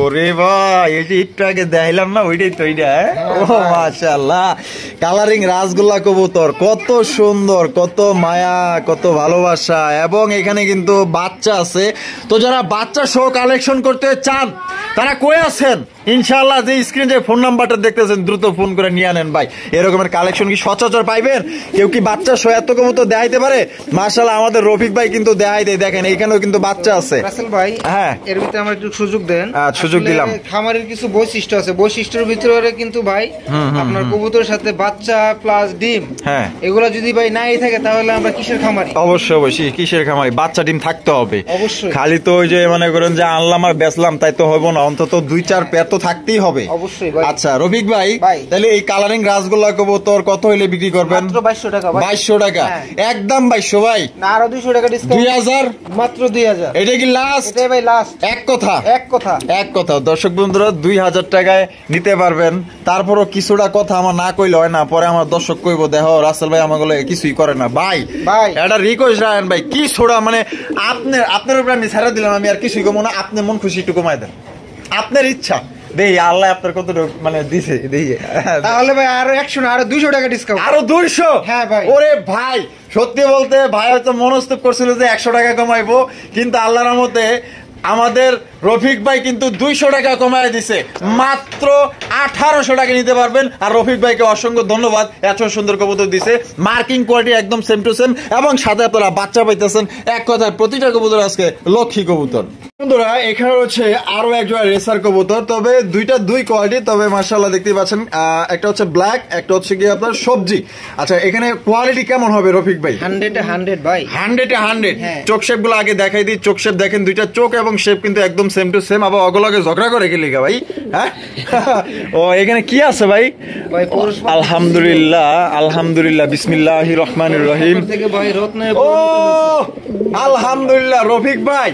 ওরে ভাই, এই যে একটু আগে দেখাইলাম না, ওইটাই তো এইটা। ও মাশাআল্লাহ, কালারিং রাসগোল্লা কবুতর, কত সুন্দর, কত মায়া, কত ভালোবাসা, এবং এখানে কিন্তু বাচ্চা আছে। তো যারা বাচ্চা সহ কালেকশন করতে চান তারা কই আছেন ইনশাআল্লাহ যে স্ক্রিন যে ফোন নাম্বারটা দেখতেছেন দ্রুত ফোন করে নিয়ে আনেন ভাই। এরকমের কালেকশন কি সচরাচর পাইবেন? কেউ কি বাচ্চা সহ এত কবুতর দেখাইতে পারে? মাশাআল্লাহ আমাদের রফিক ভাই কিন্তু দেখাই দেয়। দেখেন এইখানেও কিন্তু বাচ্চা আছে।
রাসেল ভাই
হ্যাঁ,
এর ভিতরে আমরা একটু সুযোগ দেন।
সুযোগ দিলাম।
খামারের কিছু বৈশিষ্ট্য আছে, বৈশিষ্ট্যের ভিতরে কিন্তু ভাই আপনার কবুতরের সাথে বাচ্চা প্লাস ডিম,
হ্যাঁ,
এগুলা যদি ভাই নাই থাকে তাহলে আমরা কিসের খামারি?
অবশ্যই অবশ্যই কিসের খামারি, বাচ্চা ডিম থাকতে হবে
অবশ্যই।
খালি তো ওই যে মনে করেন যে আনলাম আর বেচলাম তাই তো হইব না, অন্তত 2-4 পেয়ার তো থাকতেই হবে।
অবশ্যই ভাই।
আচ্ছা রফিক ভাই, তাহলে এই কালারিং রাসগোল্লা কবুতর কত হইলে বিক্রি করবেন?
মাত্র 2200 টাকা ভাই।
2200 টাকা, একদম 2200 ভাই,
না আরো 200 টাকা ডিসকাউন্ট।
2000,
মাত্র 2000।
এটা কি লাস্ট?
এটাই ভাই লাস্ট।
এক কথা,
এক কথা,
এক কথা। দর্শক বন্ধুরা 2000 টাকায় নিতে পারবেন। তারপরও কিছুটা কথা আমার না কইলে হয় না, পরে আমার দর্শক কইবো দেখো রাসেল ভাই আমাগুলো কিছুই করে না। ভাই
ভাই
এটা রিকোয়েস্ট রাখেন ভাই, কি ছোড়া মানে আপনার উপরে আমি ছেড়ে দিলাম, আমি আর কিছুই কমো না। আপনি মন খুশি একটু কমাই দেন, আপনার ইচ্ছা। দেই আল্লাহ আপনার কত মানে দিছে দেই,
তাহলে ভাই আরো 100 না আরো 200 টাকা ডিসকাউন্ট।
আরো 200?
হ্যাঁ ভাই।
ওরে ভাই সত্যি বলতে ভাই হয়তো মনস্তব করছিল যে 100 টাকা কমাইবো, কিন্তু আল্লাহর রহমতে আমাদের রফিক ভাই কিন্তু 200 টাকা কমায় দিছে, মাত্র 1800 টাকা নিতে পারবেন। আর রফিক ভাইকে অসংখ্য ধন্যবাদ, এত সুন্দর কবুতর দিছে, মার্কিং কোয়ালিটি একদম সেম টু সেম, এবং সাথে আপনারা বাচ্চা পাইতেছেন। এক কথায় প্রতিটা কবুতর আজকে লক্ষ্মী কবুতর। বন্ধুরা এখানে হচ্ছে আরো এক জোড়া রেসার কবুতর, তবে দুই কোয়ালিটি, তবে মাশাআল্লাহ দেখতেই পাচ্ছেন, একটা হচ্ছে ব্ল্যাক, একটা হচ্ছে কি আপনার সবজি। আচ্ছা এখানে কোয়ালিটি কেমন হবে রফিক ভাই?
100 ভাই,
100 চোখ শেপ গুলো আগে দেখাই দিই। চোখ শেপ দেখেন, দুইটা চোখ এবং শেপ কিন্তু একদম সেম টু সেম। আবার অগলগে ঝগড়া করে কি লিখা ভাই? হ্যাঁ ও এখানে কি আছে ভাই? আলহামদুলিল্লাহ, আলহামদুলিল্লাহ, বিসমিল্লাহির রহমানির রহিম। ও আলহামদুলিল্লাহ রফিক ভাই,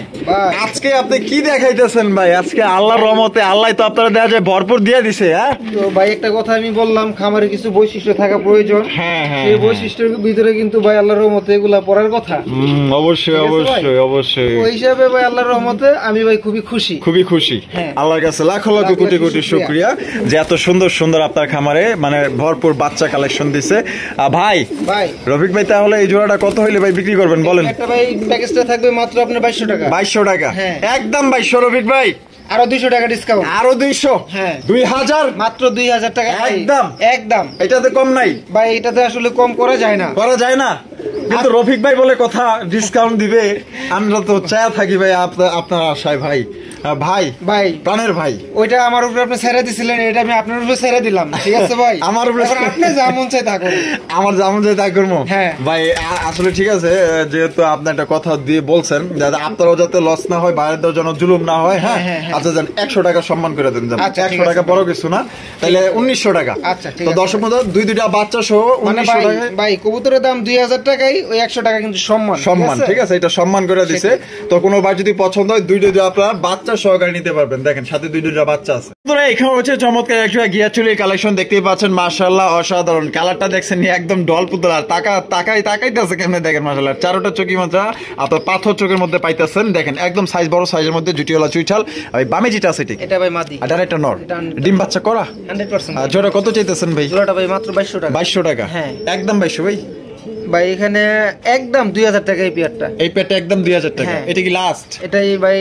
আজকে আপনি কি দেখাইতেছেন ভাই? আজকে আল্লাহর রহমতে আল্লাহ তো আপনারা দেখা যায় ভরপুর দিয়ে দিছে। হ্যাঁ
তো ভাই একটা কথা আমি বললাম, খামারে কিছু বৈশিষ্ট্য থাকা প্রয়োজন।
হ্যাঁ হ্যাঁ,
এই বৈশিষ্ট্যের ভিতরে কিন্তু ভাই আল্লাহর রহমতে এগুলা পড়ার কথা।
অবশ্যই অবশ্যই অবশ্যই।
ওই হিসাবে ভাই আল্লাহর রহমতে আমি ভাই খুবই খুশি,
খুবই খুশি। আল্লাহর কাছে লাখ লাখ কোটি কোটি শুকরিয়া যে এত সুন্দর সুন্দর আপনার খামারে মানে ভরপুর বাচ্চা কালেকশন দিছে। ভাই রফিক ভাই, তাহলে এই জোড়াটা কত হইলে ভাই বিক্রি করবেন বলেন?
একটা ভাই প্যাকেজটা থাকবে মাত্র আপনার 2200 টাকা।
2200 টাকা, একদম 2200 রফিক ভাই,
আরো 200 টাকা ডিসকাউন্ট।
আরো 200,
হ্যাঁ
2000,
মাত্র 2000 টাকা
একদম
একদম।
এটাতে কম নাই
ভাই, এটাতে আসলে কম করা যায় না,
করা যায় না, কিন্তু রফিক ভাই বলে কথা ডিসকাউন্ট দিবে, আমরা তো চায়া থাকি ভাই আপনার আশায়। ভাই ভাই ভাই প্রাণের ভাই,
ওইটা আমার উপরে আপনি ছেড়ে দিছিলেন, এটা আমি আপনার উপরে ছেড়ে দিলাম, ঠিক আছে ভাই?
আমার উপরে
আপনি যা মন চাই তা করুন,
আমার যা মন চাই তা করবো।
হ্যাঁ
ভাই আসলে ঠিক আছে, যেহেতু আপনি একটা কথা দিয়ে বলছেন যাতে আপনারাও যাতে লস না হয়, বাইরের যেন জুলুম না হয়। হ্যাঁ আচ্ছা যান 100 টাকা সম্মান করে দেন, 100 টাকা বড় কিছু না, তাহলে 1900 টাকা।
আচ্ছা ঠিক
তো
আছে।
দর্শক বন্ধু দুইটা বাচ্চা সহ 1900 টাকা।
ভাই কবুতরের দাম 2000 টাকাই, ওই 100 টাকা কিন্তু সম্মান,
ঠিক আছে, এটা সম্মান করে দিছে। তো কোনো ভাই যদি পছন্দ হয় দুইটা আপনারা বাচ্চা সহকারে নিতে পারবেন। দেখেন সাথে দুইটা বাচ্চা আছে। এখানে হচ্ছে চমৎকার একটা গিয়া চুরির কালেকশন দেখতেই পাচ্ছেন, মাশাআল্লাহ অসাধারণ। কালারটা দেখছেন একদম ডল পুতুল, আর তাকাইতেছে কেমনে দেখেন, মাশাআল্লাহ চারোটা চোখি মাত্রা আপনার পাথর চোখের মধ্যে পাইতেছেন। দেখেন একদম সাইজ বড় সাইজের মধ্যে জুটিওয়ালা চুইঠাল। ওই বামে যেটা আছে ঠিক
এটা ভাই মাদি,
আর এটা নর, ডিম বাচ্চা করা
100%।
জোড়া কত চাইতেছেন ভাই?
জোড়াটা ভাই মাত্র 2200 টাকা।
2200 টাকা,
হ্যাঁ
একদম 2200 ভাই।
ভাই এখানে একদম 2000 টাকা এই পেয়ারটা,
এই পেয়ারটা একদম 2000 টাকা। এটা কি লাস্ট?
এটাই ভাই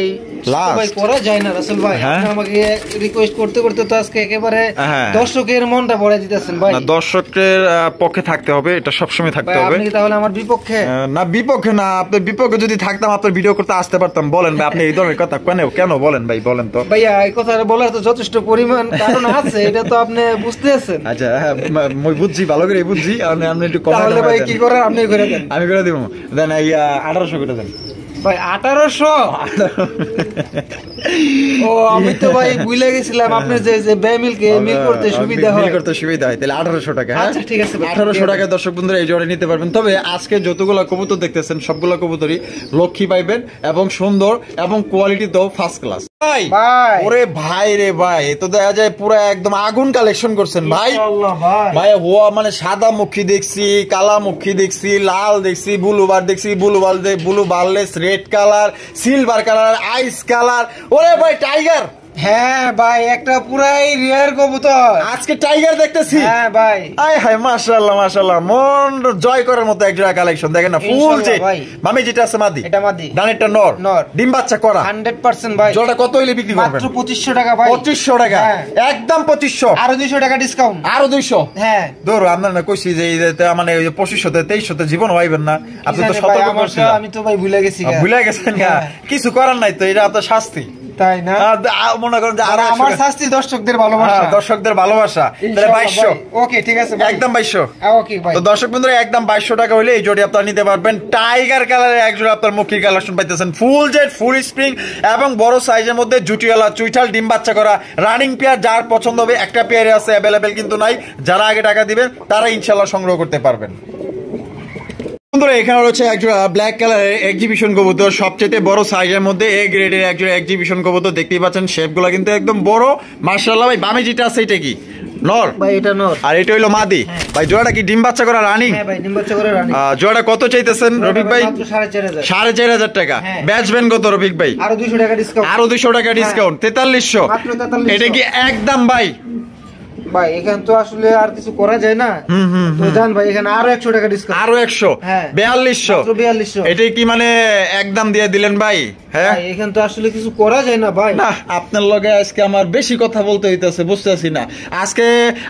লাস্ট
ভাই করা যায় না রাসেল ভাই, আপনি আমাকে রিকোয়েস্ট করতে করতে তো আজকে একেবারে দর্শকের মনটা ভরে দিতেছেন ভাই।
না দর্শকের পক্ষে থাকতে হবে, এটা সবসময় থাকতে হবে।
আপনি তাহলে আমার বিপক্ষে?
না বিপক্ষে না, আপনি বিপক্ষে যদি থাকতাম আপনার ভিডিও করতে আসতে পারতাম। বলেন ভাই আপনি এই ধরনের কথা কেন বলেন ভাই, বলেন তো
ভাইয়া। এই কথাটা বলার তো যথেষ্ট পরিমাণ কারণ আছে, এটা তো আপনি বুঝতেছেন।
আচ্ছা মই বুঝছি, ভালো করে বুঝছি। আপনি একটু কম,
তাহলে ভাই কি করার আপনি করে দেন,
আমি করে দিব। দেন এই 1800 করে দেন
ভাই। 1800? ও আমি তো ভাই ভুলে গেছিলাম আপনি যে বেমিলকে মিল করতে সুবিধা হয়,
তাহলে 1800 টাকা।
আচ্ছা ঠিক আছে,
1800 টাকা দর্শক বন্ধুরা এই জোড়া নিতে পারবেন। তবে আজকে যতগুলা কবুতর দেখতেছেন সবগুলা কবুতরই লক্ষ্মী পাইবেন, এবং সুন্দর এবং কোয়ালিটি তো ফার্স্ট ক্লাস। ভাই ওরে ভাই রে ভাই, তো দেখা যায় পুরো একদম আগুন কালেকশন করছেন ভাই। ভাই হুয়া মানে সাদা মুখী দেখছি, কালা মুখী দেখছি, লাল দেখছি, ব্লুবার দেখছি, blue barless, red colour, silver colour, ice colour. ওরে ভাই টাইগার
হ্যাঁ ভাই, একটা পুরাই রিয়ার কবুতর
আজকে টাইগার দেখতেছি।
হ্যাঁ ভাই,
আয় হায় মাশাআল্লাহ মাশাআল্লাহ, মন জয় করার মতো এক জোড়া কালেকশন। দেখেন না ফুল
ইনশাআল্লাহ
জেট।
ভাই।
মামি যেটা আছে মাদি,
এটা মাদি,
ডানেরটা নর।
নর।
ডিম বাচ্চা করা
100% ভাই।
জোড়া কত হইলে বিক্রি করবেন?
মাত্র 2500 টাকা ভাই।
2500 টাকা,
হ্যাঁ।
একদম 2500,
আরো 200 টাকা ডিসকাউন্ট।
আরো 200।
হ্যাঁ
ধরো আপনার না কইছি যে মানে ওই 2500তে 2300তে জীবন হইবেন না, আপনি তো
জানি ভাই,
সতর্ক
আমার
করছিলেন।
তো- আমি তো ভাই ভুলে গেছি গা।
ভুলে গেছেন না,
হ্যাঁ।
কিছু করার নাই তো, এটা আপনার শাস্তি।
তাই না?
মনে করেন যে আরো
আমার শাস্তি দর্শকদের ভালোবাসা।
হ্যাঁ, দর্শকদের ভালোবাসা। তাহলে
ইনশাআল্লাহ
2200।
ভাই। ওকে ঠিক আছে ভাই।
একদম 2200।
ওকে ভাই।
তো দর্শক বন্ধুরা একদম 2200 টাকা হলে এই জোড়ি আপনারা নিতে পারবেন। টাইগার কালারের এক জোড়া আপনার মুখী কালেকশন পাইতেছেন, ফুল জেড, ফুল স্প্রিং এবং বড় সাইজের মধ্যে জুটিওয়ালা চুইঠাল ডিম বাচ্চা করা রানিং পেয়ার। যার পছন্দ হবে, একটা পেয়ারে আছে, অ্যাভেলেবেল কিন্তু নাই। যারা আগে টাকা দিবেন তারা ইনশাআল্লাহ সংগ্রহ করতে পারবেন। বন্ধুরা এখানে রয়েছে একজোড়া ব্ল্যাক কালারের এক্সিবিশন কবুতর, সবচেয়ে বড় সাইজের মধ্যে এ গ্রেডের একজোড়া এক্সিবিশন কবুতর। দেখতেই পাচ্ছেন শেপগুলো কিন্তু একদম বড় মাশাআল্লাহ। ভাই বামে যেটা আছে এটা কি নর?
ভাই এটা নর।
আর এটা হইলো মাদি। ভাই জোড়াটা কি ডিম বাচ্চা করা রানিং?
হ্যাঁ ভাই, ডিম বাচ্চা করে রানী।
জোড়াটা কত চাইতেছেন রফিক ভাই?
মাত্র 4500।
4500 টাকা।
হ্যাঁ।
বেচবেন কত রফিক ভাই?
আরো 200 টাকা ডিসকাউন্ট।
আরো 200 টাকা ডিসকাউন্ট, 4300।
মাত্র 4300।
এটা কি একদম ভাই?
ভাই এখানে তো আসলে আর কিছু করা যায় না। তো জান ভাই, এখানে আরো 100 টাকা ডিসকাউন্ট।
আরো 100,
হ্যাঁ।
4200।
মাত্র 4200।
এটা কি মানে একদম দিয়ে দিলেন ভাই? হ্যাঁ
ভাই এখানে তো আসলে কিছু করা যায় না ভাই।
না, আপনার লগে আজকে আমার বেশি কথা বলতে হইতেছে, বুঝতেছি না। আজকে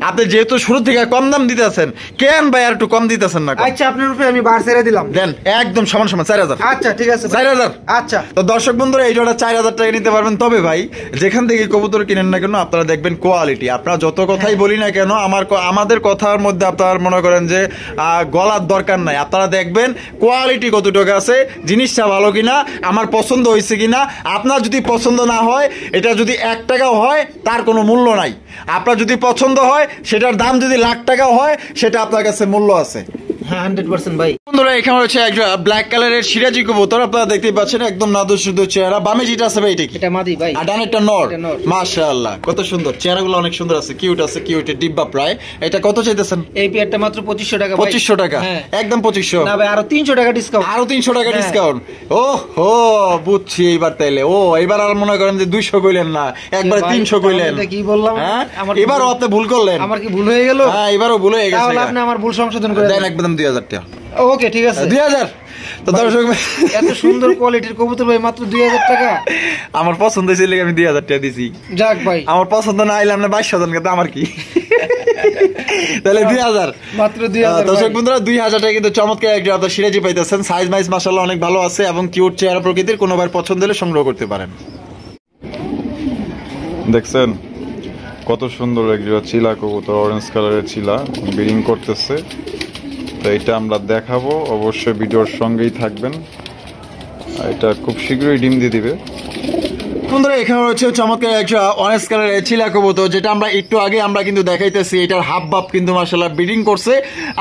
আপনি যেহেতু শুরু থেকে কম দাম দিতেছেন, কেন ভাই আর একটু কম দিতেছেন না?
আচ্ছা আপনার উপরে আমি বার ছেড়ে দিলাম।
দেন একদম সমান সমান 4000।
আচ্ছা ঠিক আছে ভাই।
4000।
আচ্ছা
তো দর্শক বন্ধুরা এই জোড়া 4000 টাকা নিতে পারবেন। তবে ভাই যেখান থেকে কবুতর কিনেন না কেন আপনারা দেখবেন কোয়ালিটি। আপনারা যত কথাই বলি না কেন, আমাদের কথার মধ্যে আপনার মনে করেন যে গলার দরকার নাই। আপনারা দেখবেন কোয়ালিটি কতটুকু আছে, জিনিসটা ভালো কিনা, আমার পছন্দ হয়েছে কিনা। আপনার যদি পছন্দ না হয়, এটা যদি 1 টাকাও হয় তার কোনো মূল্য নাই। আপনার যদি পছন্দ হয়, সেটার দাম যদি লাখ টাকাও হয়, সেটা আপনার কাছে মূল্য আছে।
হ্যাঁ 100% ভাই।
বন্ধুরা এখানে হচ্ছে একটা ব্ল্যাক কালারের সিরাজি কবুতর, আপনারা দেখতেই পাচ্ছেন একদম নাদুর সুন্দর চেহারা। বামে যেটা আছে ভাই এটা কি?
এটা মাদি ভাই।
আর ডানেরটা নর।
এটা নর।
মাশাআল্লাহ কত সুন্দর, চেহারাগুলো অনেক সুন্দর আছে, কিউট আছে, কিউটের ডিব্বা প্রায়। এটা কত চাইতেছেন?
এই পেয়ারটা মাত্র 2500 টাকা ভাই।
2500 টাকা,
হ্যাঁ।
একদম 2500।
না ভাই, আরো 300 টাকা ডিসকাউন্ট।
আরো 300 টাকা
হ্যাঁ।
ডিসকাউন্ট। ও হো, বুঝছি এইবার। তাইলে ও এবার আর মনে করেন যে 200 কইলেন না, একবার
ভাই,
300 কইলেন।
তাহলে কি বললাম?
হ্যাঁ
আমার
এবারও আপনি ভুল করলেন।
আমার কি ভুল হয়ে গেল?
হ্যাঁ এবারও ভুল হয়ে গেছে।
তাহলে আপনি আমার ভুল সংশোধন করে
দেন
দেন।
একদম 2000 টাকা।
ওকে ঠিক আছে।
2000। তো দর্শক
এত সুন্দর কোয়ালিটির কবুতর ভাই মাত্র 2000 টাকা।
আমার পছন্দ ছিল আমি 2000 টাকা দিছি।
যাক ভাই,
আমার পছন্দ না আইলাম না 22,000 টাকা, আমার কি? তাহলে 2000
মাত্র 2000।
দর্শক বন্ধুরা 2000 টাকা কিন্তু চমৎকার একটা আপনার সিরাজি পাইতেছেন। সাইজ মাইজ মাশাআল্লাহ অনেক ভালো আছে এবং কিউট চেহারা প্রকৃতির। কোনোবার পছন্দ হলে সংগ্রহ করতে পারেন।
দেখছেন কত সুন্দর একটা চিলা কবুতর, অরেঞ্জ কালারের চিলা ব্রিডিং করতেছে। তো এটা আমরা দেখাবো, অবশ্যই ভিডিওর সঙ্গেই থাকবেন। এটা খুব শীঘ্রই ডিম দিয়ে দিবে।
বন্ধুরা এখানে রয়েছে চমৎকার একটা অরেঞ্জ কালারের চিলা কবুতর, যেটা আমরা একটু আগে আমরা কিন্তু দেখাইতেছি। এটার হাফ বাপ কিন্তু মাশাআল্লাহ ব্রিডিং করছে,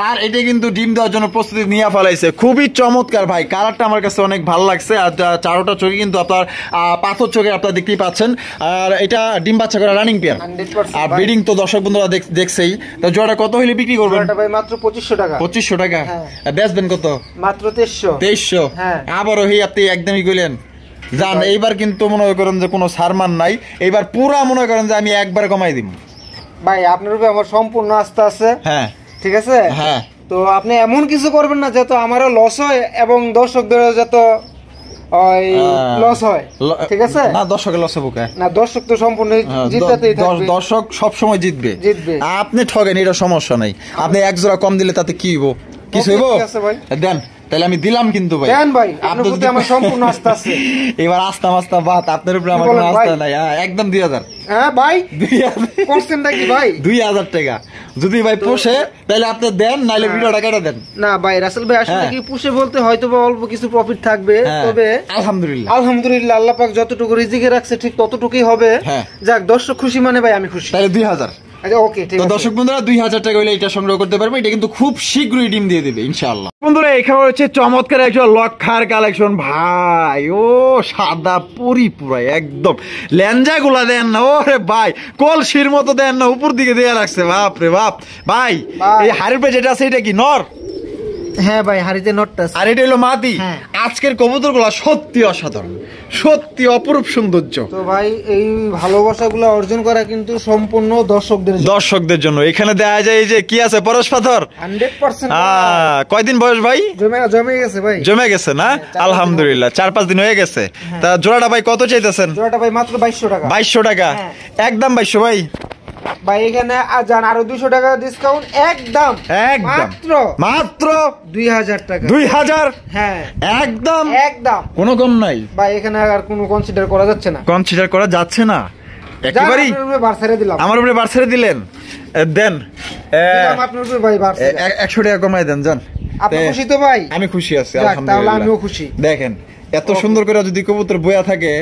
আর এটা কিন্তু ডিম দেওয়ার জন্য প্রস্তুতি নিয়ে ফেলাইছে। খুবই চমৎকার ভাই, কালারটা আমার কাছে অনেক ভালো লাগছে। আর চারোটা চোখে কিন্তু আপনার পাথর চোখে আপনারা দেখতেই পাচ্ছেন। আর এটা ডিম বাচ্চা করা রানিং পেয়ার,
100%
আর ব্রিডিং তো দর্শক বন্ধুরা দেখছেই। তো জোড়া কত হইলে বিক্রি করবেন?
ভাই মাত্র 2500 টাকা।
2500 টাকা।
হ্যাঁ।
বেচবেন কত?
মাত্র 2300।
2300।
হ্যাঁ।
আবারও আপনি একদমই কইলেন জান। এইবার কিন্তু মনে করেন যে কোনো সারমান নাই, এইবার পুরা মনে করেন যে আমি একবার কমাই দিব
ভাই। আপনার উপরে আমার সম্পূর্ণ আস্থা আছে।
হ্যাঁ
ঠিক আছে।
হ্যাঁ।
তো আপনি এমন কিছু করবেন না যাতে আমারও লস হয় এবং দর্শকদেরও যাতে লস হয়। ঠিক আছে।
না দর্শকের লস হবে কে?
না, দর্শক তো সম্পূর্ণ জিততেই থাকবে।
দর্শক সব সময় জিতবে।
জিতবে।
আপনি ঠগেন, এটা সমস্যা নাই। আপনি এক জোড়া কম দিলে তাতে কি হইব? কিছু হইব?
ঠিক আছে ভাই।
দেন তাহলে আমি দিলাম কিন্তু ভাই।
দেন ভাই, আপনার প্রতি আমার সম্পূর্ণ আস্থা আছে।
এবার আস্থা মাস্তা বাত, আপনার উপরে আমার
কি
কোনো
বলেন
আস্থা
ভাই?
নাই। একদম 2000।
হ্যাঁ ভাই,
2000
করছেনটা কি ভাই?
2000 টাকা যদি ভাই পোষে তাহলে আপনি দেন, নাইলে ভিডিওটা কেটে দেন।
না ভাই, রাসেল ভাই আসলে
হ্যাঁ।
কি পুষে বলতে হয়তো বা অল্প কিছু প্রফিট থাকবে,
হ্যাঁ,
তবে
আলহামদুলিল্লাহ
আলহামদুলিল্লাহ আল্লাহ পাক যতটুকু রিজিকে রাখছে ঠিক ততটুকুই হবে।
হ্যাঁ।
যাক, দর্শক খুশি মানে ভাই আমি খুশি।
তাহলে 2000।
আচ্ছা ওকে ঠিক
তো
আছে।
দর্শক বন্ধুরা 2000 টাকা হইলে এটা সংগ্রহ করতে পারবে। এটা কিন্তু খুব শীঘ্রই ডিম দিয়ে দিবে ইনশাআল্লাহ। বন্ধুরা এখানে হচ্ছে চমৎকার একটা লক্ষার কালেকশন ভাই। ও সাদা পুরাই একদম। লেঞ্জা গুলা দেন না ওরে ভাই, কলসির মতো দেন না, উপর দিকে দেয়া রাখছে। বাপ রে বাপ ভাই। এই হাড়ির পে যেটা আছে এটা কি নর?
হ্যাঁ ভাই, হাড়িতে নটটা আছে।
আর এটা হলো মাদি।
হ্যাঁ।
আজকের কবুতরগুলো সত্যি অসাধারণ, সত্যি অপরূপ সৌন্দর্য।
তো ভাই এই ভালোবাসাগুলো অর্জন করা কিন্তু সম্পূর্ণ
দর্শকদের জন্য। এখানে দেখা যায় এই যে কি আছে, পরশ পাথর
100%।
কয়দিন বয়স ভাই?
জমে গেছে ভাই,
জমে গেছে না? আলহামদুলিল্লাহ 4-5 দিন হয়ে গেছে। তা জোড়াটা ভাই কত চাইতেছেন?
জোড়াটা ভাই মাত্র 2200 টাকা।
2200 টাকা একদম 2200 ভাই।
ভাই এখানে যান আরো 200 টাকা ডিসকাউন্ট, একদম মাত্র 2000 টাকা।
2000?
হ্যাঁ
একদম কোনো কম নাই
ভাই, এখানে আর কোনো কনসিডার করা যাচ্ছে না।
কনসিডার করা যাচ্ছে না একেবারেই। আমার উপরে বার ছেড়ে দিলেন, দেন
আপনার উপরে ভাই বার
100 টাকা কমাই দেন যান।
আপনি খুশি তো ভাই?
আমি খুশি আছি
তাহলে
আলহামদুলিল্লাহ।
আমিও খুশি।
দেখেন এত সুন্দর করে যদি কবুতর বয়া থাকে,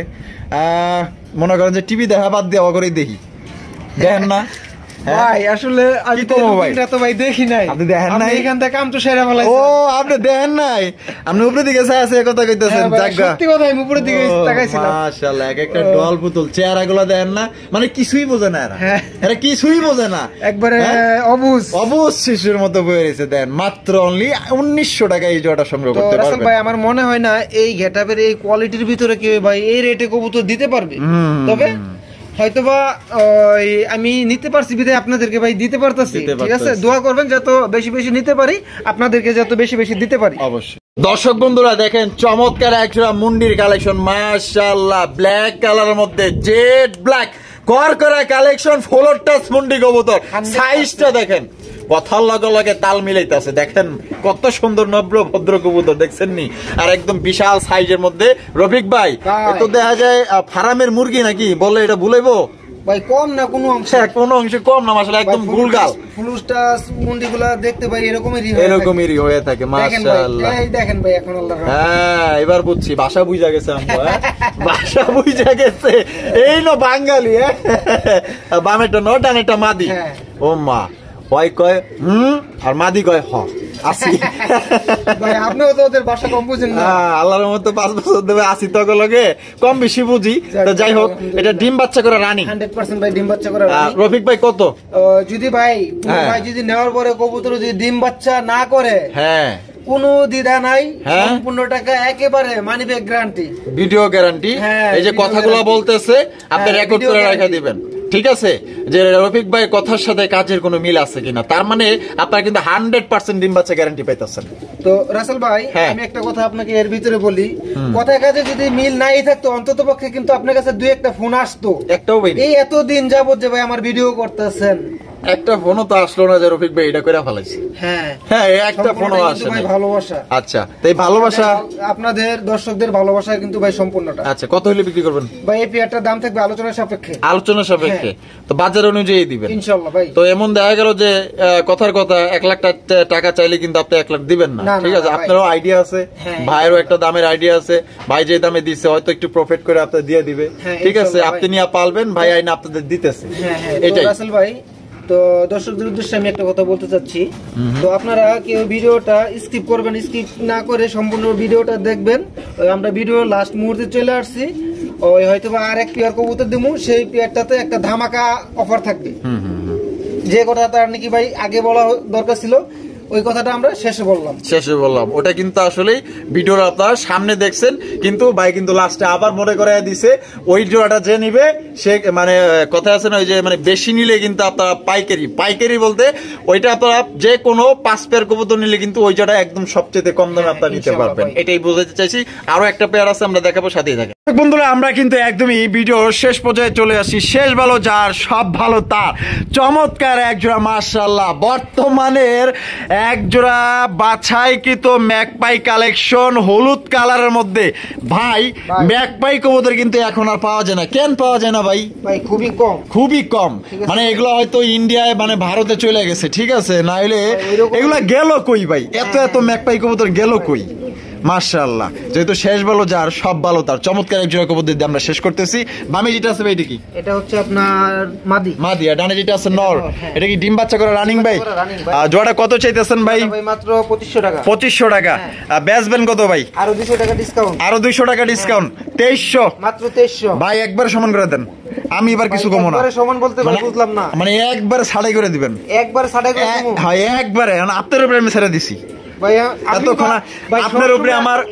মনে করেন যে টিভি দেখা বাদ দিয়ে অগরেই দেখি, দেখেন না
ভাই? আসলে আমি তো ভাই দেখি নাই।
আপনি দেখেন নাই?
এখান থেকে কাম তো সেরা ফেলাই।
ও আপনি দেখেন নাই? আপনি উপরে দিকে চাই আছে কথা কইতেছেন।
সত্যি কথা, আমি উপরের দিকে তাকাইছিলাম।
মাশাআল্লাহ, এক একটা ডল পুতুল চেহারাগুলো দেখেন না, মানে কিছুই বোঝে না এরা। এরা কিছুই বোঝে না,
একবারে অবুঝ
শিশুর মতো বয়ে রয়েছে। দেন মাত্র অনলি 1900 টাকা এই জোড়াটা সংগ্রহ করতে পারবেন।
ভাই আমার মনে হয় না এই গেটআপের এই কোয়ালিটির ভিতরে কেউ ভাই এই রেটে কবুতর দিতে পারবে। তবে হয়তোবা আমি নিতে পারছি বিধায় আপনাদেরকে ভাই দিতে পারতাছি। ঠিক আছে, দোয়া করবেন যত বেশি বেশি নিতে পারি, আপনাদেরকে যত বেশি বেশি দিতে পারি।
অবশ্যই। দর্শক বন্ধুরা দেখেন চমৎকার একটা মুন্ডির কালেকশন, মাশাআল্লাহ, ব্ল্যাক কালারের মধ্যে জেড ব্ল্যাক করকরা কালেকশন, ফ্লোর টাচ মুন্ডি কবুতর। সাইজটা দেখেন, কথার লগে লগে তাল মিলাইতেছে। দেখেন কত সুন্দর নম্র ভদ্র কবুতর, দেখছেন নি? আর একদম বিশাল সাইজের মধ্যে। রফিক ভাই তো দেখা যায় ফার্মের মুরগি নাকি বলে, এটা ভুলাইবো
ভাই? কম না কোনো অংশে,
কোনো অংশে কম না, মাশাআল্লাহ একদম গুলগাল।
ফুলস্টাস মুন্ডিগুলা দেখতে ভাই এরকমই
হয়ে থাকে মাশাআল্লাহ।
এই দেখেন ভাই এখন আল্লাহর রহমতে।
হ্যাঁ এবার বুঝছি, ভাষা বুঝা গেছে আমরা, ভাষা বুঝা গেছে। এই নো বাঙালি, বামেটা নো ডানেটা মাদি। ও মা হয় কয় আর মাদি কয় হ আসি।
ভাই আপনিও তো ওদের ভাষা কম বুঝেন না।
আল্লাহর মতো 5 বছর ধরে আসি, তখন লগে কম বেশি বুঝি। তো যাই হোক, এটা ডিম বাচ্চা করে রানী
100% ভাই, ডিম বাচ্চা করে রানী।
রফিক ভাই কত
যদি ভাই যদি নেওয়ার পরে কবুতর যদি ডিম বাচ্চা না করে,
হ্যাঁ
কোনো দ্বিধা নাই, সম্পূর্ণ টাকা একেবারে money back guarantee,
video guarantee. এই যে কথাগুলো বলতেছে আপনি রেকর্ড করে রাখা দিবেন, ঠিক আছে? যে রফিক ভাই কথার সাথে কাজের কোনো মিল আছে কিনা, তার মানে আপনারা কিন্তু 100% ডিম বাচ্চা গ্যারান্টি পাইতেছেন।
তো রাসেল ভাই আমি একটা কথা আপনাকে এর ভিতরে বলি, কথায় কাজে যদি মিল নাই থাকতো অন্তত পক্ষে কিন্তু আপনার কাছে দুই একটা ফোন আসতো। একটাও ভাই এই এতদিন যাবত যে ভাই আমার ভিডিও করতেছেন, একটা ফোনও তো আসলো না যে রফিক ভাই এটা করে ফেলাইছি। হ্যাঁ একটা ফোনও আসে না। ভালোবাসা। আচ্ছা, তাই ভালোবাসা আপনাদের দর্শকদের ভালোবাসা কিন্তু ভাই সম্পূর্ণটা। আচ্ছা, কত হলে বিক্রি করবেন ভাই? এই পেয়ারটার দাম থাকবে আলোচনা সাপেক্ষে। আলোচনা সাপেক্ষে তো বাজার অনুযায়ী দিবেন ইনশাআল্লাহ ভাই। তো এমন দেখা গেল যে কথার কথা 1 লাখ টাকা চাইলে কিন্তু আপনি 1 লাখ দিবেন না, ঠিক আছে? আপনারও আইডিয়া আছে, ভাইয়েরও একটা দামের আইডিয়া আছে, ভাই যে দামে দিচ্ছে হয়তো একটু প্রফিট করে আপনি দিয়ে দিবে, ঠিক আছে? আপনি নিয়ে পালবেন, ভাই আইনা আপনাদের দিতেছে। এটাই রাসেল ভাই। তো দর্শকদের উদ্দেশ্যে আমি একটা কথা বলতে চাচ্ছি, তো আপনারা কেউ ভিডিওটা স্কিপ করবেন, স্কিপ না করে সম্পূর্ণ ভিডিওটা দেখবেন। আমরা ভিডিও লাস্ট মুহূর্তে চলে আসছি, ওই হয়তো বা আর এক পেয়ার কবুতর দিমু, সেই পেয়ারটাতে একটা ধামাকা অফার থাকবে। যে কথাটা নাকি ভাই আগে বলা দরকার ছিল, ওই কথাটা আমরা শেষে বললাম। ওটা কিন্তু আসলে ভিডিওর আপনারা সামনে দেখছেন, কিন্তু ভাই কিন্তু লাস্টে আবার মনে করে দিছে ওই জোড়াটা যে নিবে সে, মানে কথা আছে না ওই যে, মানে বেশি নিলে কিন্তু আপনারা পাইকারি বলতে ওইটা আপনারা যে কোনো 5 পেয়ার কবুতর নিলে কিন্তু ওই জোড়া একদম সবচেয়ে কম দামে আপনারা নিতে পারবেন। এটাই বোঝাতে চাইছি। আরো একটা পেয়ার আছে, আমরা দেখাবো, সাথেই থাকে। বন্ধুরা আমরা কিন্তু একদমই ভিডিও শেষ পর্যায়ে চলে আসি। শেষ ভালো যার সব ভালো তার, চমৎকার একজোড়া মাশাআল্লাহ বর্তমানের একজোড়া বাছাইকৃত ম্যাকপাই কালেকশন হলুদ কালারের মধ্যে। ভাই ম্যাকপাই কবুতর কিন্তু এখন আর পাওয়া যায় না। কেন পাওয়া যায় না ভাই? খুবই কম। মানে এগুলো হয়তো ইন্ডিয়ায়, মানে ভারতে চলে গেছে, ঠিক আছে? না হলে এগুলা গেল কই ভাই? এত ম্যাকপাই কবুতর গেল কই? মাশাআল্লাহ, যেহেতু শেষ ভালো যার সব ভালো তার, চমৎকার এক জোড়া কবুতর দিয়ে আমরা শেষ করতেছি। বামে যেটা আছে ভাই এটা কি? এটা হচ্ছে আপনার মাদি। আর ডানে যেটা আছে নর, এটা কি ডিম বাচ্চা করে রানিং ভাই? জোড়া কত চাইতেছেন ভাই? মাত্র 2500 টাকা। 2500 টাকা। বেচবেন কত ভাই? আরো 200 টাকা ডিসকাউন্ট। 2300 মাত্র 2300 ভাই। একবার সমান করে দেন, আমি এবার কিছু কমো না। সমান বলতে বুঝলাম না, মানে একবার ছাড়াই করে দিবেন। একবার ছাড়াই করে দেবো? হ্যাঁ একবারে, আপনার উপরে আমি ছেড়ে দিছি। ভাইয়া
এতক্ষণ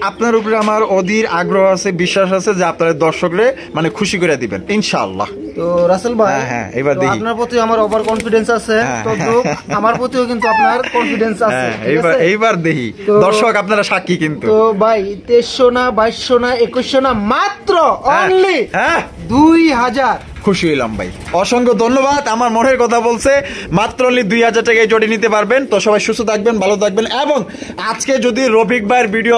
আপনার উপরে আমার অধীর আগ্রহ আছে, বিশ্বাস আছে যে আপনার দর্শকরে মানে খুশি করে দিবেন ইনশাআল্লাহ।
তো রাসেল ভাই,
হ্যাঁ এবার দেখি
আপনার প্রতি আমার ওভার কনফিডেন্স আছে, তো আমার প্রতিও কিন্তু আপনার কনফিডেন্স আছে।
এইবার দেখি দর্শক আপনারা সাক্ষী কিন্তু।
তো ভাই 2300 না 2200 না 2100 না, মাত্র অনলি 2000।
খুশি হইলাম ভাই, অসংখ্য ধন্যবাদ। আমার মনের কথা বলছে, মাত্র অনলি 2000 টাকায় জড়ি নিতে পারবেন। তো সবাই সুস্থ থাকবেন, ভালো থাকবেন, এবং আজকে যদি রফিক ভাইয়ের ভিডিও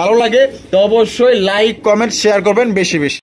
ভালো লাগে তো অবশ্যই লাইক কমেন্ট শেয়ার করবেন বেশি বেশি।